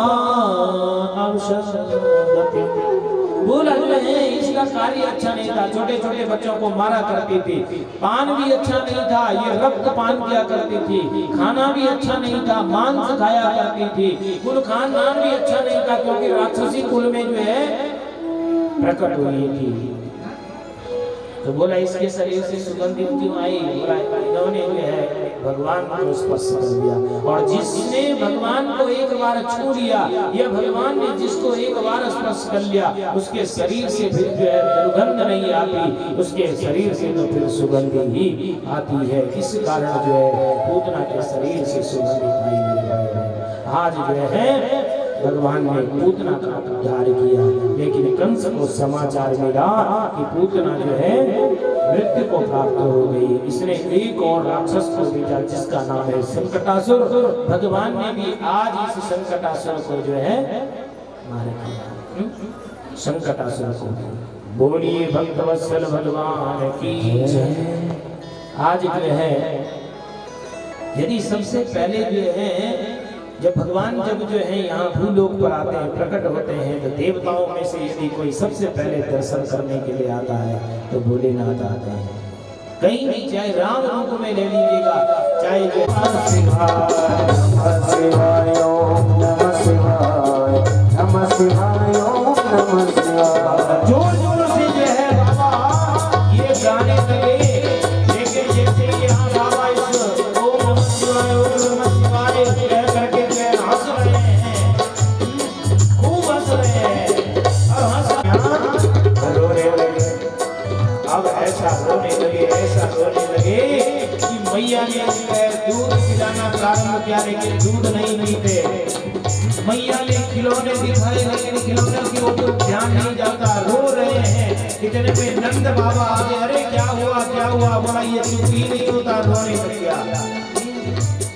औषधम्। बोला जो है इसका कार्य अच्छा नहीं था, छोटे छोटे बच्चों को मारा करती थी, पान भी अच्छा नहीं था, ये रक्त पान किया करती थी, खाना भी अच्छा नहीं था, मांस खाया करती थी, कुल खानदान भी अच्छा नहीं था, क्योंकि राक्षसी कुल में जो है प्रकट हुई थी। तो बोला इसके शरीर से सुगंधित क्यों आई? बोला इन्होंने जो है भगवान को स्पर्श कर दिया, और जिसने भगवान को एक बार छू लिया, यह भगवान ने जिसको एक बार स्पर्श कर लिया उसके शरीर से फिर जो है दुर्गंध नहीं आती, उसके शरीर से तो फिर सुगंध ही आती है। इस कारण जो है पूतना के शरीर से सुगंध आई। मेरे भाई आज जो है भगवान ने पूतना का उद्धार किया, लेकिन कंस को समाचार मिला कि पूतना जो है मृत्यु को प्राप्त हो गई। इसने एक और राक्षस को भेजा जिसका नाम है संकटासुर। भगवान ने भी आज इस संकटासुर को जो है मार दिया, संकटासुर को। बोलिए भक्तवत्सल भगवान की जय। आज जो है यदि सबसे पहले जो है जब भगवान जब जो है यहाँ भूलोक पर आते हैं, प्रकट होते हैं, तो देवताओं में से यदि कोई सबसे पहले दर्शन करने के लिए आता है तो भोलेनाथ आते हैं। कहीं भी चाहे राम रूप में ले लीजिएगा, चाहे नमः शिवाय नमः शिवाय नमः शिवाय नमः शिवाय जोर जोर से जो है बाबा ये गाने लगे। लेकिन जैसे यहाँ बाबा इस ओम नमः शिवाय ओम नमः शिवाय कह करके हंस रहे हैं, खूब हंस रहे हैं, और हंस रोने लगे। अब ऐसा रोने लगे, ऐसा रोने लगे कि मैया ने दूध पिलाना प्रारंभ किया, लेकिन दूध नहीं पीते। मैया ने खिलौने दिखाए, लेकिन खिलौने की ओर ध्यान नहीं जाता, रो रहे हैं। इतने में नंद बाबा आ गए, अरे क्या हुआ क्या हुआ? बोला ये चुप ही नहीं होता, रोने लग गया।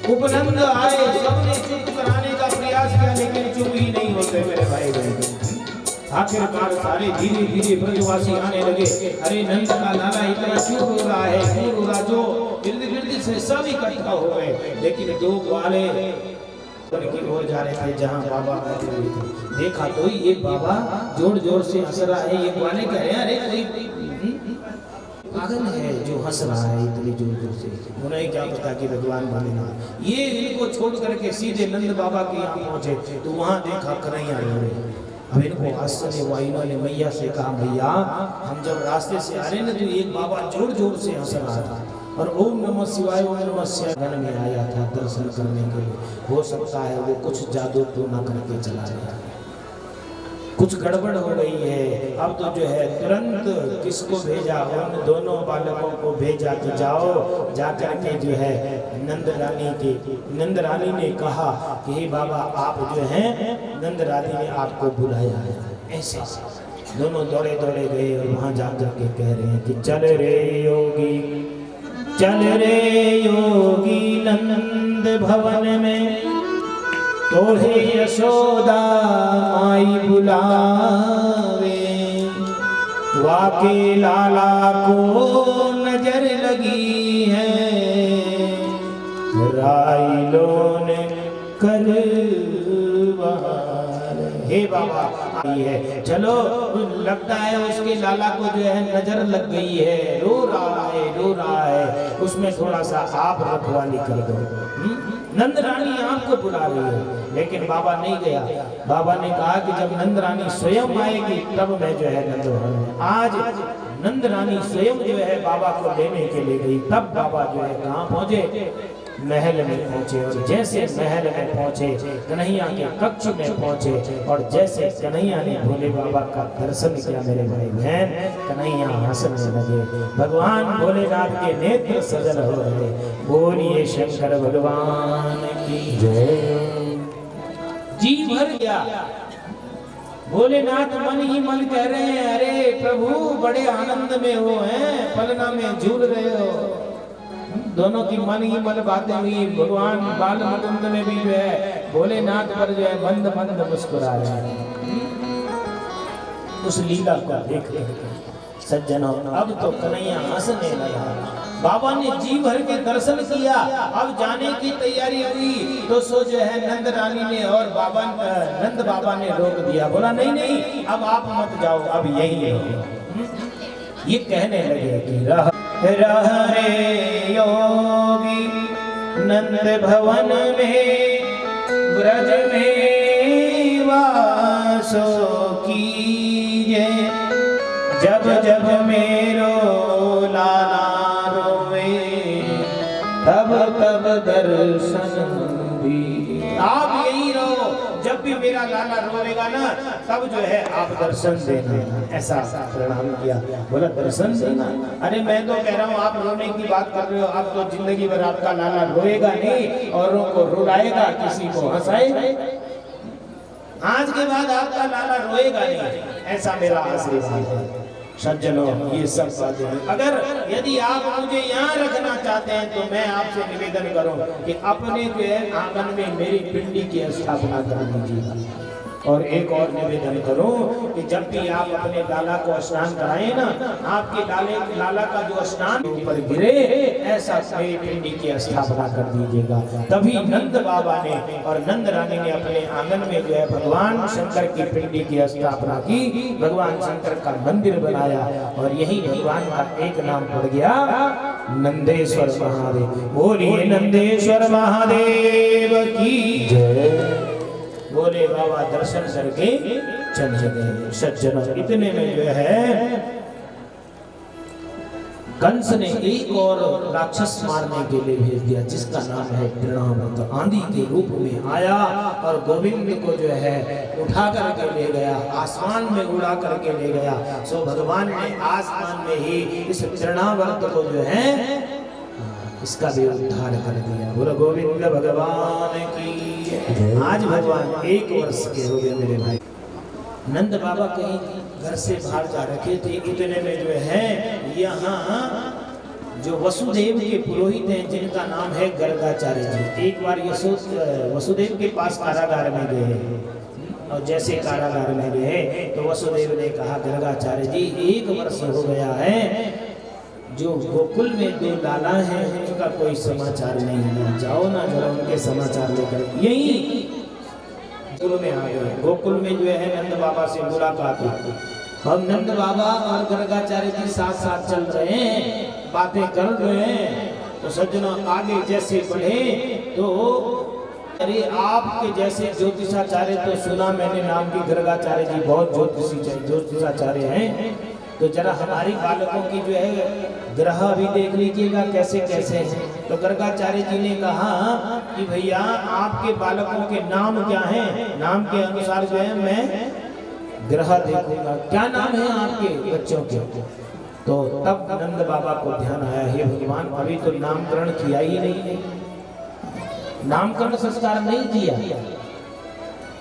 उपनंद आए, सबने चुप कराने का प्रयास किया, लेकिन चुप ही नहीं होते मेरे भाई बहन। आखिरकार सारे धीरे धीरे ब्रजवासी आने लगे। अरे नंद का लाला इतना क्यों रो रहा है, क्यों रो रहा? जो गिरद गिरद से सब इकट्ठा हो गए, लेकिन दो ग्वाले की ओर जा रहे थे जहाँ बाबा बैठे हुए थे। देखा तो ये बाबा जोर जोर से हंस रहा है। ये ग्वाले कह रहे हैं अरे पागल है जो हंस रहा है इतनी जोर जोर से, उन्हें क्या पता कि भगवान भोलेनाथ। ये इनको छोड़ करके सीधे नंद बाबा के यहाँ पहुंचे तो वहां देखा कन्हैया रो रहे। अब इनको आश्चर्य हुआ, इन्होंने मैया से कहा मैया हम जब रास्ते से आ रहे ना तो एक बाबा जोर जोर से हंस रहा था और ओम नमः शिवाय ओम नमः शिवाय घर में आया था दर्शन करने के लिए। हो सकता है वो कुछ जादू टोना करके चला गया, कुछ गड़बड़ हो गई है। अब तो जो है तुरंत किसको भेजा, उन दोनों बालकों को भेजा कि जाओ जाकर के जो है नंद रानी ने कहा कि हे बाबा आप जो हैं, नंद रानी ने आपको बुलाया है। ऐसे दोनों दौड़े दौड़े गए और वहां जाकर के कह रहे हैं कि चल रे योगी, चल रे योगी नंद भवन में, तोहे यशोदा माई बुलावे, वाके लाला को नजर लगी है, राइलों ने करवा। हे बाबा आई है, चलो लगता है उसके लाला को जो है नजर लग गई है, रो रहा है, उसमें थोड़ा सा आप रखवाली कर दो। नंद रानी आपको बुला रही है, लेकिन बाबा नहीं गया। बाबा ने कहा कि जब नंद रानी स्वयं आएगी तब मैं जो है नंद रानी। आज नंद रानी स्वयं जो है बाबा को लेने के लिए गई। तब बाबा जो है कहाँ पहुंचे, महल में पहुंचे। और जैसे महल में पहुंचे, कन्हैया के कक्ष में पहुंचे, और जैसे कन्हैया ने भोले बाबा का दर्शन किया मेरे भाई बहन, कन्हैया हंसने लगे। भगवान भोलेनाथ के नेत्र सजल हो गए। बोलिए शंकर भगवान की जय। जी भर गया। भोलेनाथ मन ही मन कह रहे हैं, अरे प्रभु बड़े आनंद में हो हैं, पलना में झूल रहे हो। दोनों की मन ही मन बातें हुई। भगवान बाल मुकुंद में भी जो है भोलेनाथ पर जो है मंद मंद मुस्कुरा रहे हैं। उस लीला को देख सज्जनों, अब तो कन्हैया हंसने लगा। बाबा ने जी भर के दर्शन किया। अब जाने की तैयारी हुई तो सो जो है नंद रानी ने और नंद बाबा ने रोक दिया। बोला नहीं नहीं, अब आप मत जाओ, अब यही रहो। ये कहने लगे कि रह रे योगी नंद भवन में, ब्रज में वासो कीजे, जब जब मेरो लाला रोवे, तब तब दर्शन भी। आप यही रहो, जब भी मेरा लाला रोएगा ना तब जो है आप दर्शन देना। ऐसा प्रणाम किया। बोला दर्शन देना, अरे मैं तो कह रहा हूँ आप रोने की बात कर रहे हो। आप तो जिंदगी भर आपका लाला रोएगा नहीं, औरों को रुलाएगा, किसी को हंसाएगा। आज के बाद आपका लाला रोएगा नहीं, ऐसा मेरा आशीर्वाद है। सज्जनों, ये सब बातें हैं। अगर यदि आप मुझे यहाँ रखना चाहते हैं तो मैं आपसे निवेदन करूं कि अपने जो है आंगन में मेरी पिंडी की स्थापना कर दीजिए। और एक और निवेदन करूं कि जब भी आप अपने लाला को स्नान कराएं ना, आपके लाला का जो स्नान ऊपर गिरे, ऐसा मेरी पिंडी की स्थापना कर दीजिएगा। तभी नंद बाबा ने और नंद रानी ने अपने आंगन में जो है भगवान शंकर की पिंडी की स्थापना की, भगवान शंकर का मंदिर बनाया। और यही भगवान का एक नाम पड़ गया नंदेश्वर महादेव। बोलिए नंदेश्वर महादेव की जय। बोले बाबा दर्शन करके चले गए। सज्जनों, इतने में जो है कंस ने एक और राक्षस मारने के लिए भेज दिया, जिसका नाम है तृणावत। आंधी के रूप में आया और गोविंद को जो है उठा करके ले गया, आसमान में उड़ा करके ले गया। सो भगवान ने आसमान में ही इस तृणावत को जो है इसका भी उद्धार कर दिया। बोलो गोविंद भगवान की। आज भगवान 1 वर्ष के हो गए मेरे भाई। नंद बाबा कहीं घर से बाहर जा रखे थे। इतने में जो है यहाँ जो वसुदेव के पुरोहित हैं, जिनका नाम है गर्गाचार्य जी, एक बार वसुदेव के पास कारागार में गए। और जैसे कारागार में गए तो वसुदेव ने कहा गर्गाचार्य जी 1 वर्ष हो गया है, जो गोकुल में 2 लाला हैं उनका कोई समाचार नहीं है, जाओ ना जरा उनके समाचार लेकर। यही गोकुल में आ गए। गोकुल में जो है नंद बाबा से मुलाकात हुई। हम नंद बाबा और गर्गाचार्य जी साथ साथ चल रहे हैं, बातें कर रहे हैं। तो सज्जनों, आगे जैसे बढ़े तो अरे आपके जैसे ज्योतिषाचार्य तो सुना मैंने नाम की, गर्गाचार्य जी बहुत ज्योतिषाचार्य हैं। तो जरा हमारी बालकों की जो है ग्रह भी देख लीजिएगा कैसे कैसे हैं। तो गर्गाचार्य जी ने कहा कि भैया आपके बालकों के नाम क्या हैं। नाम के अनुसार जो है मैं ग्रह देखूंगा, क्या नाम है आपके बच्चों के? तो तब नंद बाबा को ध्यान आया, हे भगवान अभी तो नामकरण किया ही नहीं है, नामकरण संस्कार नहीं किया,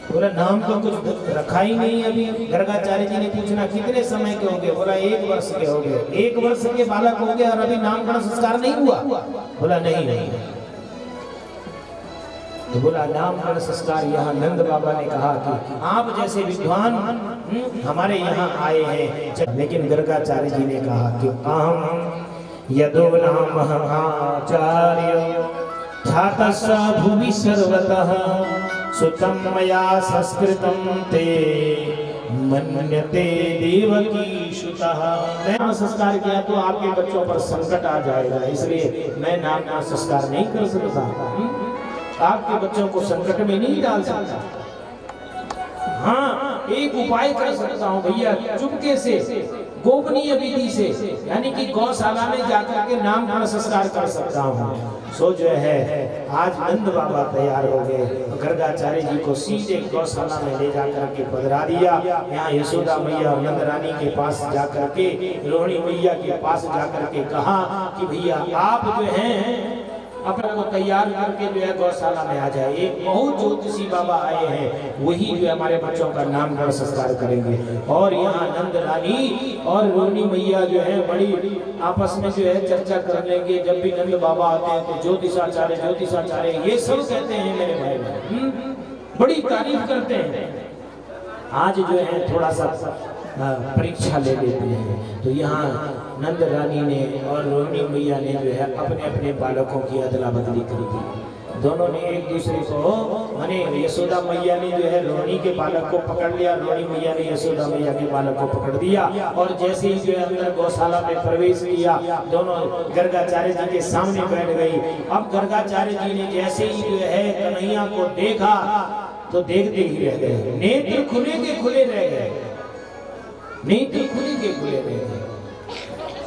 बोला नाम तो कुछ रखा ही नहीं अभी। गर्गाचार्य जी ने पूछना कितने समय के होंगे? बोला 1 वर्ष के हो गए। 1 वर्ष के बालक हो गए और अभी नामकरण संस्कार नहीं हुआ? बोला नहीं। तो बोला नामकरण संस्कार यहाँ नंद बाबा ने कहा कि आप जैसे विद्वान हमारे यहाँ आए हैं, लेकिन गर्गाचार्य जी ने कहा कि अहम यदो नाम आचार्य ख्यातस भुवि सर्वतः सुतं मया संस्कृतं ते मन्यते देवकी सुतः। मैं संस्कार किया तो आपके बच्चों पर संकट आ जाएगा, इसलिए मैं नाम का संस्कार नहीं कर सकता, आपके बच्चों को संकट में नहीं डाल सकता। हाँ, एक उपाय कर सकता हूँ भैया, चुपके से गोपनीय विधि से, यानी कि गौशाला में जाकर के नामकरण संस्कार कर सकता हूँ। सो जो है आज नंद बाबा तैयार हो गए, गर्गाचार्य जी को सीधे गौशाला में ले जाकर के पधरा दिया। यहाँ यशोदा मैया और नंद रानी के पास जाकर के, रोहिणी मैया के पास जाकर के कहा कि भैया आप जो हैं अपने को तैयार करके जो है गौशाला में आ जाए। एक बहुत ज्योतिषी बाबा आए हैं, वही जो है हमारे बच्चों का नामकरण संस्कार करेंगे। और यहाँ नंद रानी और रोहिणी मैया जो है बड़ी आपस में जो है चर्चा कर लेंगे। जब भी नंद बाबा आते हैं तो ज्योतिषाचार्य ये सब कहते हैं मेरे भाई, बड़ी तारीफ करते हैं। आज जो है थोड़ा सा परीक्षा ले लेते हैं। तो यहाँ नंद रानी ने और रोहिणी मैया ने जो है अपने अपने बालकों की अदला बदली कर दी। दोनों ने एक दूसरे को, माने यशोदा मैया ने जो है रोहिणी के बालक को पकड़ लिया, रोहिणी मैया ने यशोदा मैया के बालक को पकड़ दिया। और जैसे ही जो है अंदर गौशाला में प्रवेश किया, दोनों गर्गाचार्य जी के सामने बैठ गई। अब गर्गाचार्य जी ने जैसे ही जो है कन्हैया को देखा तो देखते ही रह गए, नेत्र खुले के खुले रह गए, नेत्र खुले के खुले रह गए।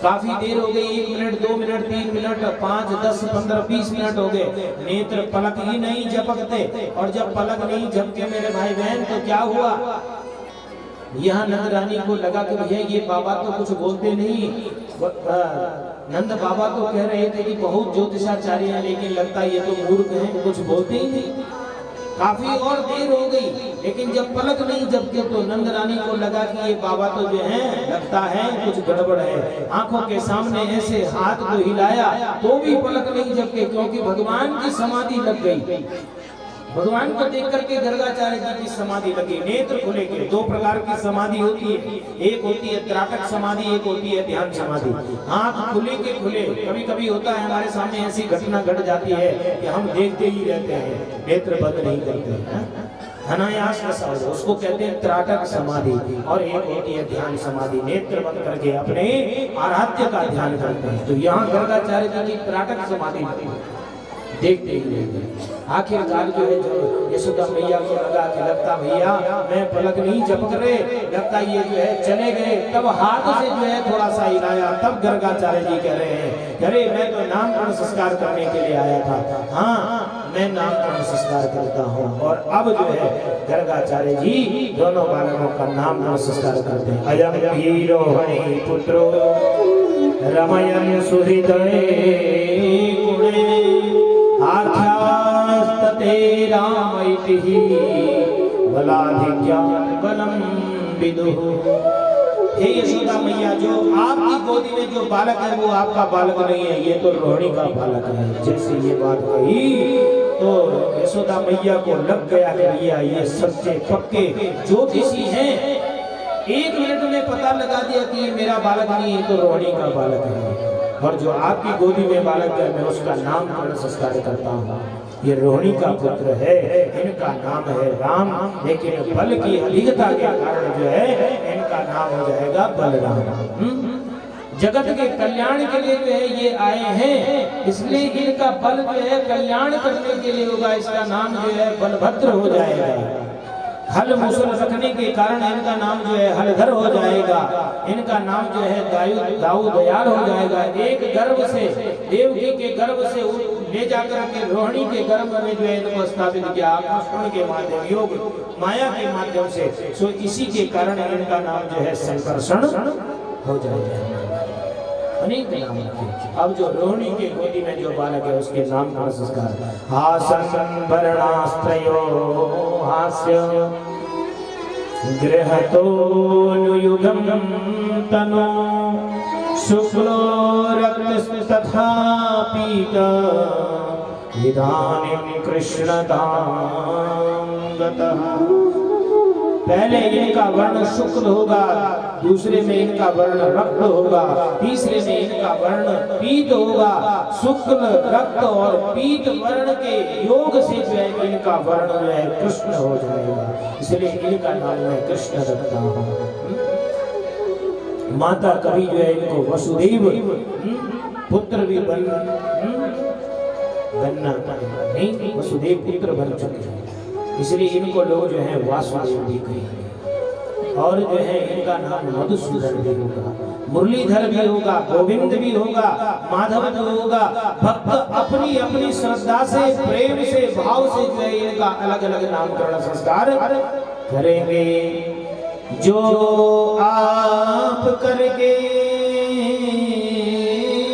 काफी देर हो गई, 1 मिनट 2 मिनट 3 मिनट 5 10 15 20 मिनट हो गए, नेत्र पलक ही नहीं झपकते। और जब पलक नहीं झपके मेरे भाई बहन तो क्या हुआ? यहाँ नंद रानी को लगा कि भैया ये बाबा तो कुछ बोलते नहीं। नंद बाबा तो कह रहे थे कि बहुत ज्योतिषाचार्य है, लेकिन लगता है ये तो मूर्ख हैं, कुछ बोलते ही नहीं। काफी और देर हो गई, लेकिन जब पलक नहीं झपके तो नंद रानी को लगा कि ये बाबा तो जो है लगता है कुछ गड़बड़ है। आंखों के सामने ऐसे हाथ को हिलाया तो भी पलक नहीं झपके, क्योंकि भगवान की समाधि लग गई। भगवान को देख करके गर्गाचार्य जी की समाधि लगी, नेत्र खुले के। 2 प्रकार की समाधि होती है, एक होती है त्राटक समाधि, एक होती है ध्यान समाधि। आंख खुले के खुले। कभी कभी होता है हमारे सामने ऐसी घटना घट जाती है कि हम देखते ही रहते हैं, नेत्र बंद नहीं करते, अनायास रसा, उसको कहते हैं त्राटक समाधि। और एक होती है ध्यान समाधि, नेत्र बंद करके अपने आराध्य का ध्यान करते हैं। तो यहाँ गर्गाचार्य जी की त्राटक समाधि देखते ही रह गए। आखिरकार जो है जो यशोदा मैया को लगा कि लगता भैया मैं पलक नहीं झपक रहे, लगता ये जो है चले गए। तब हाथ से जो है थोड़ा सा हिलाया, तब गर्गाचार्य जी कह रहे हैं, अरे मैं तो नामकरण संस्कार करने के लिए आया था। हाँ, मैं नामकरण संस्कार करता हूँ। और अब जो है गर्गाचार्य जी दोनों बालकों का नामकरण संस्कार करते हैं। अयम ही रोहिणी पुत्रो रमयन सुहृदये गुणे आख्यास्तते रामैति बलाधिक्यात् बलं विदुः। हे यशोदा मैया, जो आपकी गोदी में जो बालक है वो आपका बालक नहीं है, ये तो रोहिणी का बालक है। जैसे ये बात कही तो यशोदा मैया को लग गया कि भैया ये सच्चे पक्के ज्योतिषी हैं। 1 मिनट में पता लगा दिया कि ये मेरा बालक नहीं है, तो रोहिणी का बालक है। और जो आपकी गोदी में बालक है मैं उसका नामकरण संस्कार करता हूँ। ये रोहिणी का पुत्र है, इनका नाम है राम, लेकिन बल की अधिकता के कारण जो है इनका नाम हो जाएगा बलराम। जगत के कल्याण के लिए जो है ये आए हैं, इसलिए इनका बल जो है कल्याण करने के लिए होगा। इसका नाम जो है बलभद्र हो जाएगा। हल मुसल रखने के कारण इनका नाम जो है हलधर हो जाएगा। इनका नाम जो है दाऊ दयाल हो जाएगा। एक गर्भ से, देवकी के गर्भ से ले जाकर के रोहिणी के गर्भ में जो है इनको स्थापित किया आकर्षण के माध्यम योग माया के माध्यम से। सो इसी के कारण इनका नाम जो है संकर्षण हो जाएगा। अनेक नाम रखे। अब जो रोहिणी के गोदी में जो बालक है उसके नाम का संस्कार हासन वर्णास्त्रयो हास्य गृहतोनुयुगं तनो शुक्लो रक्तस्तथा पीता इदानीं कृष्णतां गतः। पहले इनका वर्ण शुक्ल होगा, दूसरे में इनका वर्ण रक्त होगा, तीसरे में इनका वर्ण पीत होगा। शुक्ल रक्त और पीत वर्ण के योग से जो है इनका वर्ण जो है कृष्ण हो जाएगा, इसलिए इनका नाम मैं कृष्ण रखता हूँ। माता कभी जो है इनको वसुदेव पुत्र भी बनना नहीं, वसुदेव पुत्र बन चुके हैं, इसलिए इनको लोग जो है वासुदेव भी कहेंगे। और जो है इनका नाम मधुसूदन भी होगा, मुरलीधर भी होगा, गोविंद भी होगा, माधव भी होगा। भक्त अपनी अपनी श्रद्धा से प्रेम से भाव से जो है इनका अलग अलग नामकरण संस्कार करेंगे। जो आप करके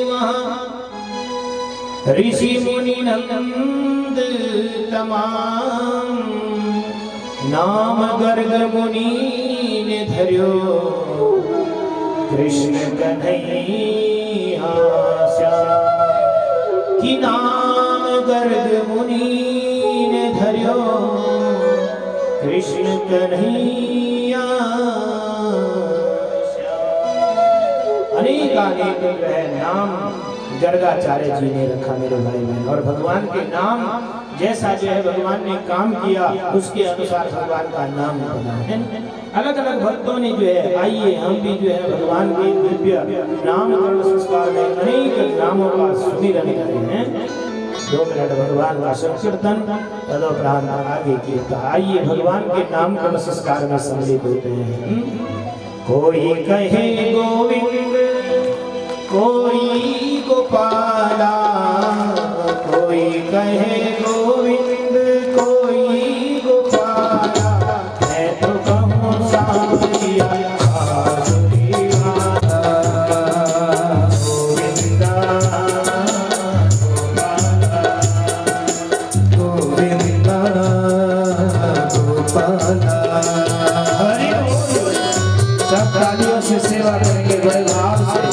वहाँ ऋषि मुनि नंद तमाम नाम गर्ग मुनि ने धर्यो कृष्ण कन्हैया श्याम। कि नाम गर्ग मुनि ने धर्यो कृष्ण कन्हैया श्याम। अनेक नाम गर्गाचार्य जी ने रखा मेरे भाई बहन। और भगवान के नाम जैसा जो है भगवान ने काम किया उसके अनुसार भगवान का नाम बना है। अलग अलग भक्तों ने जो है आइए हम भी जो है भगवान के दिव्य नामकरण संस्कार में अनेक नामों का सुमिरन करें हैं। 2 मिनट भगवान का संकीर्तन तदोपरांत आगे किया। आइए भगवान के नामकरण संस्कार में सम्मिलित होते हैं। कोई कहे गोविंद, कोई गोपाला, कोई कहे गोविंद, कोई गोपाला। मैं तो कहूँ सावरिया बांसुरिया गोविंदा गोविंदा गोपाला। हरि बोल। सब तालियों से सेवा करेंगे बड़े भाव से।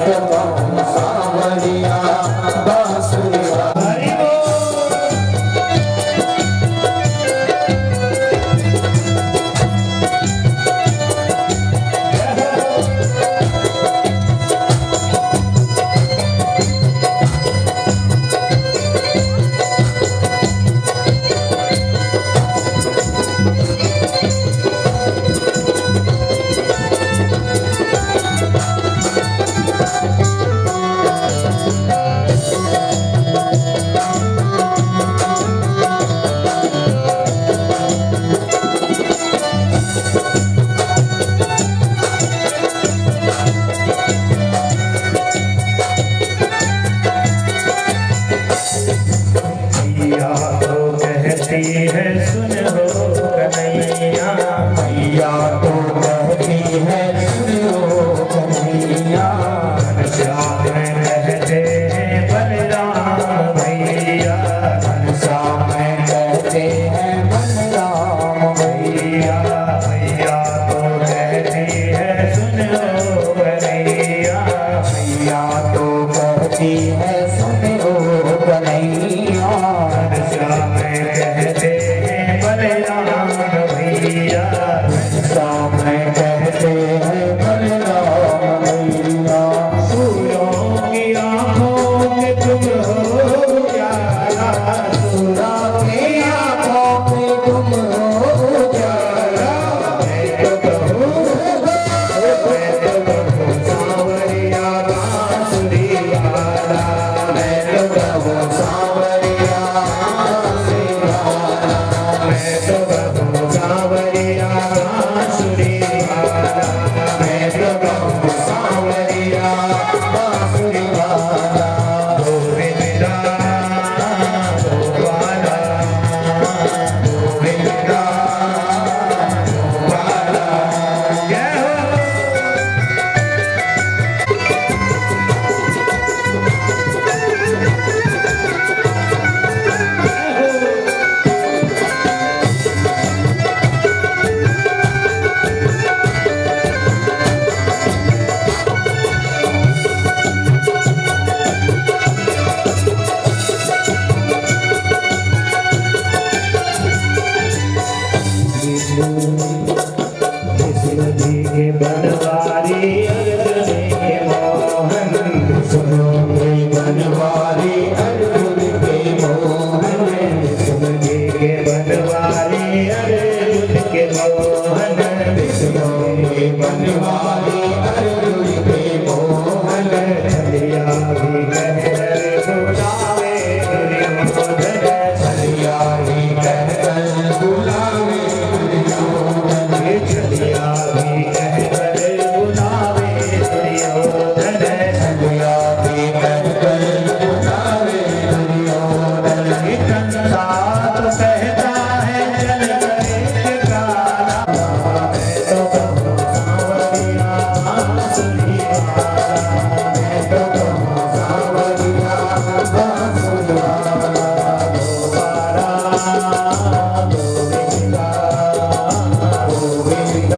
Come on. तो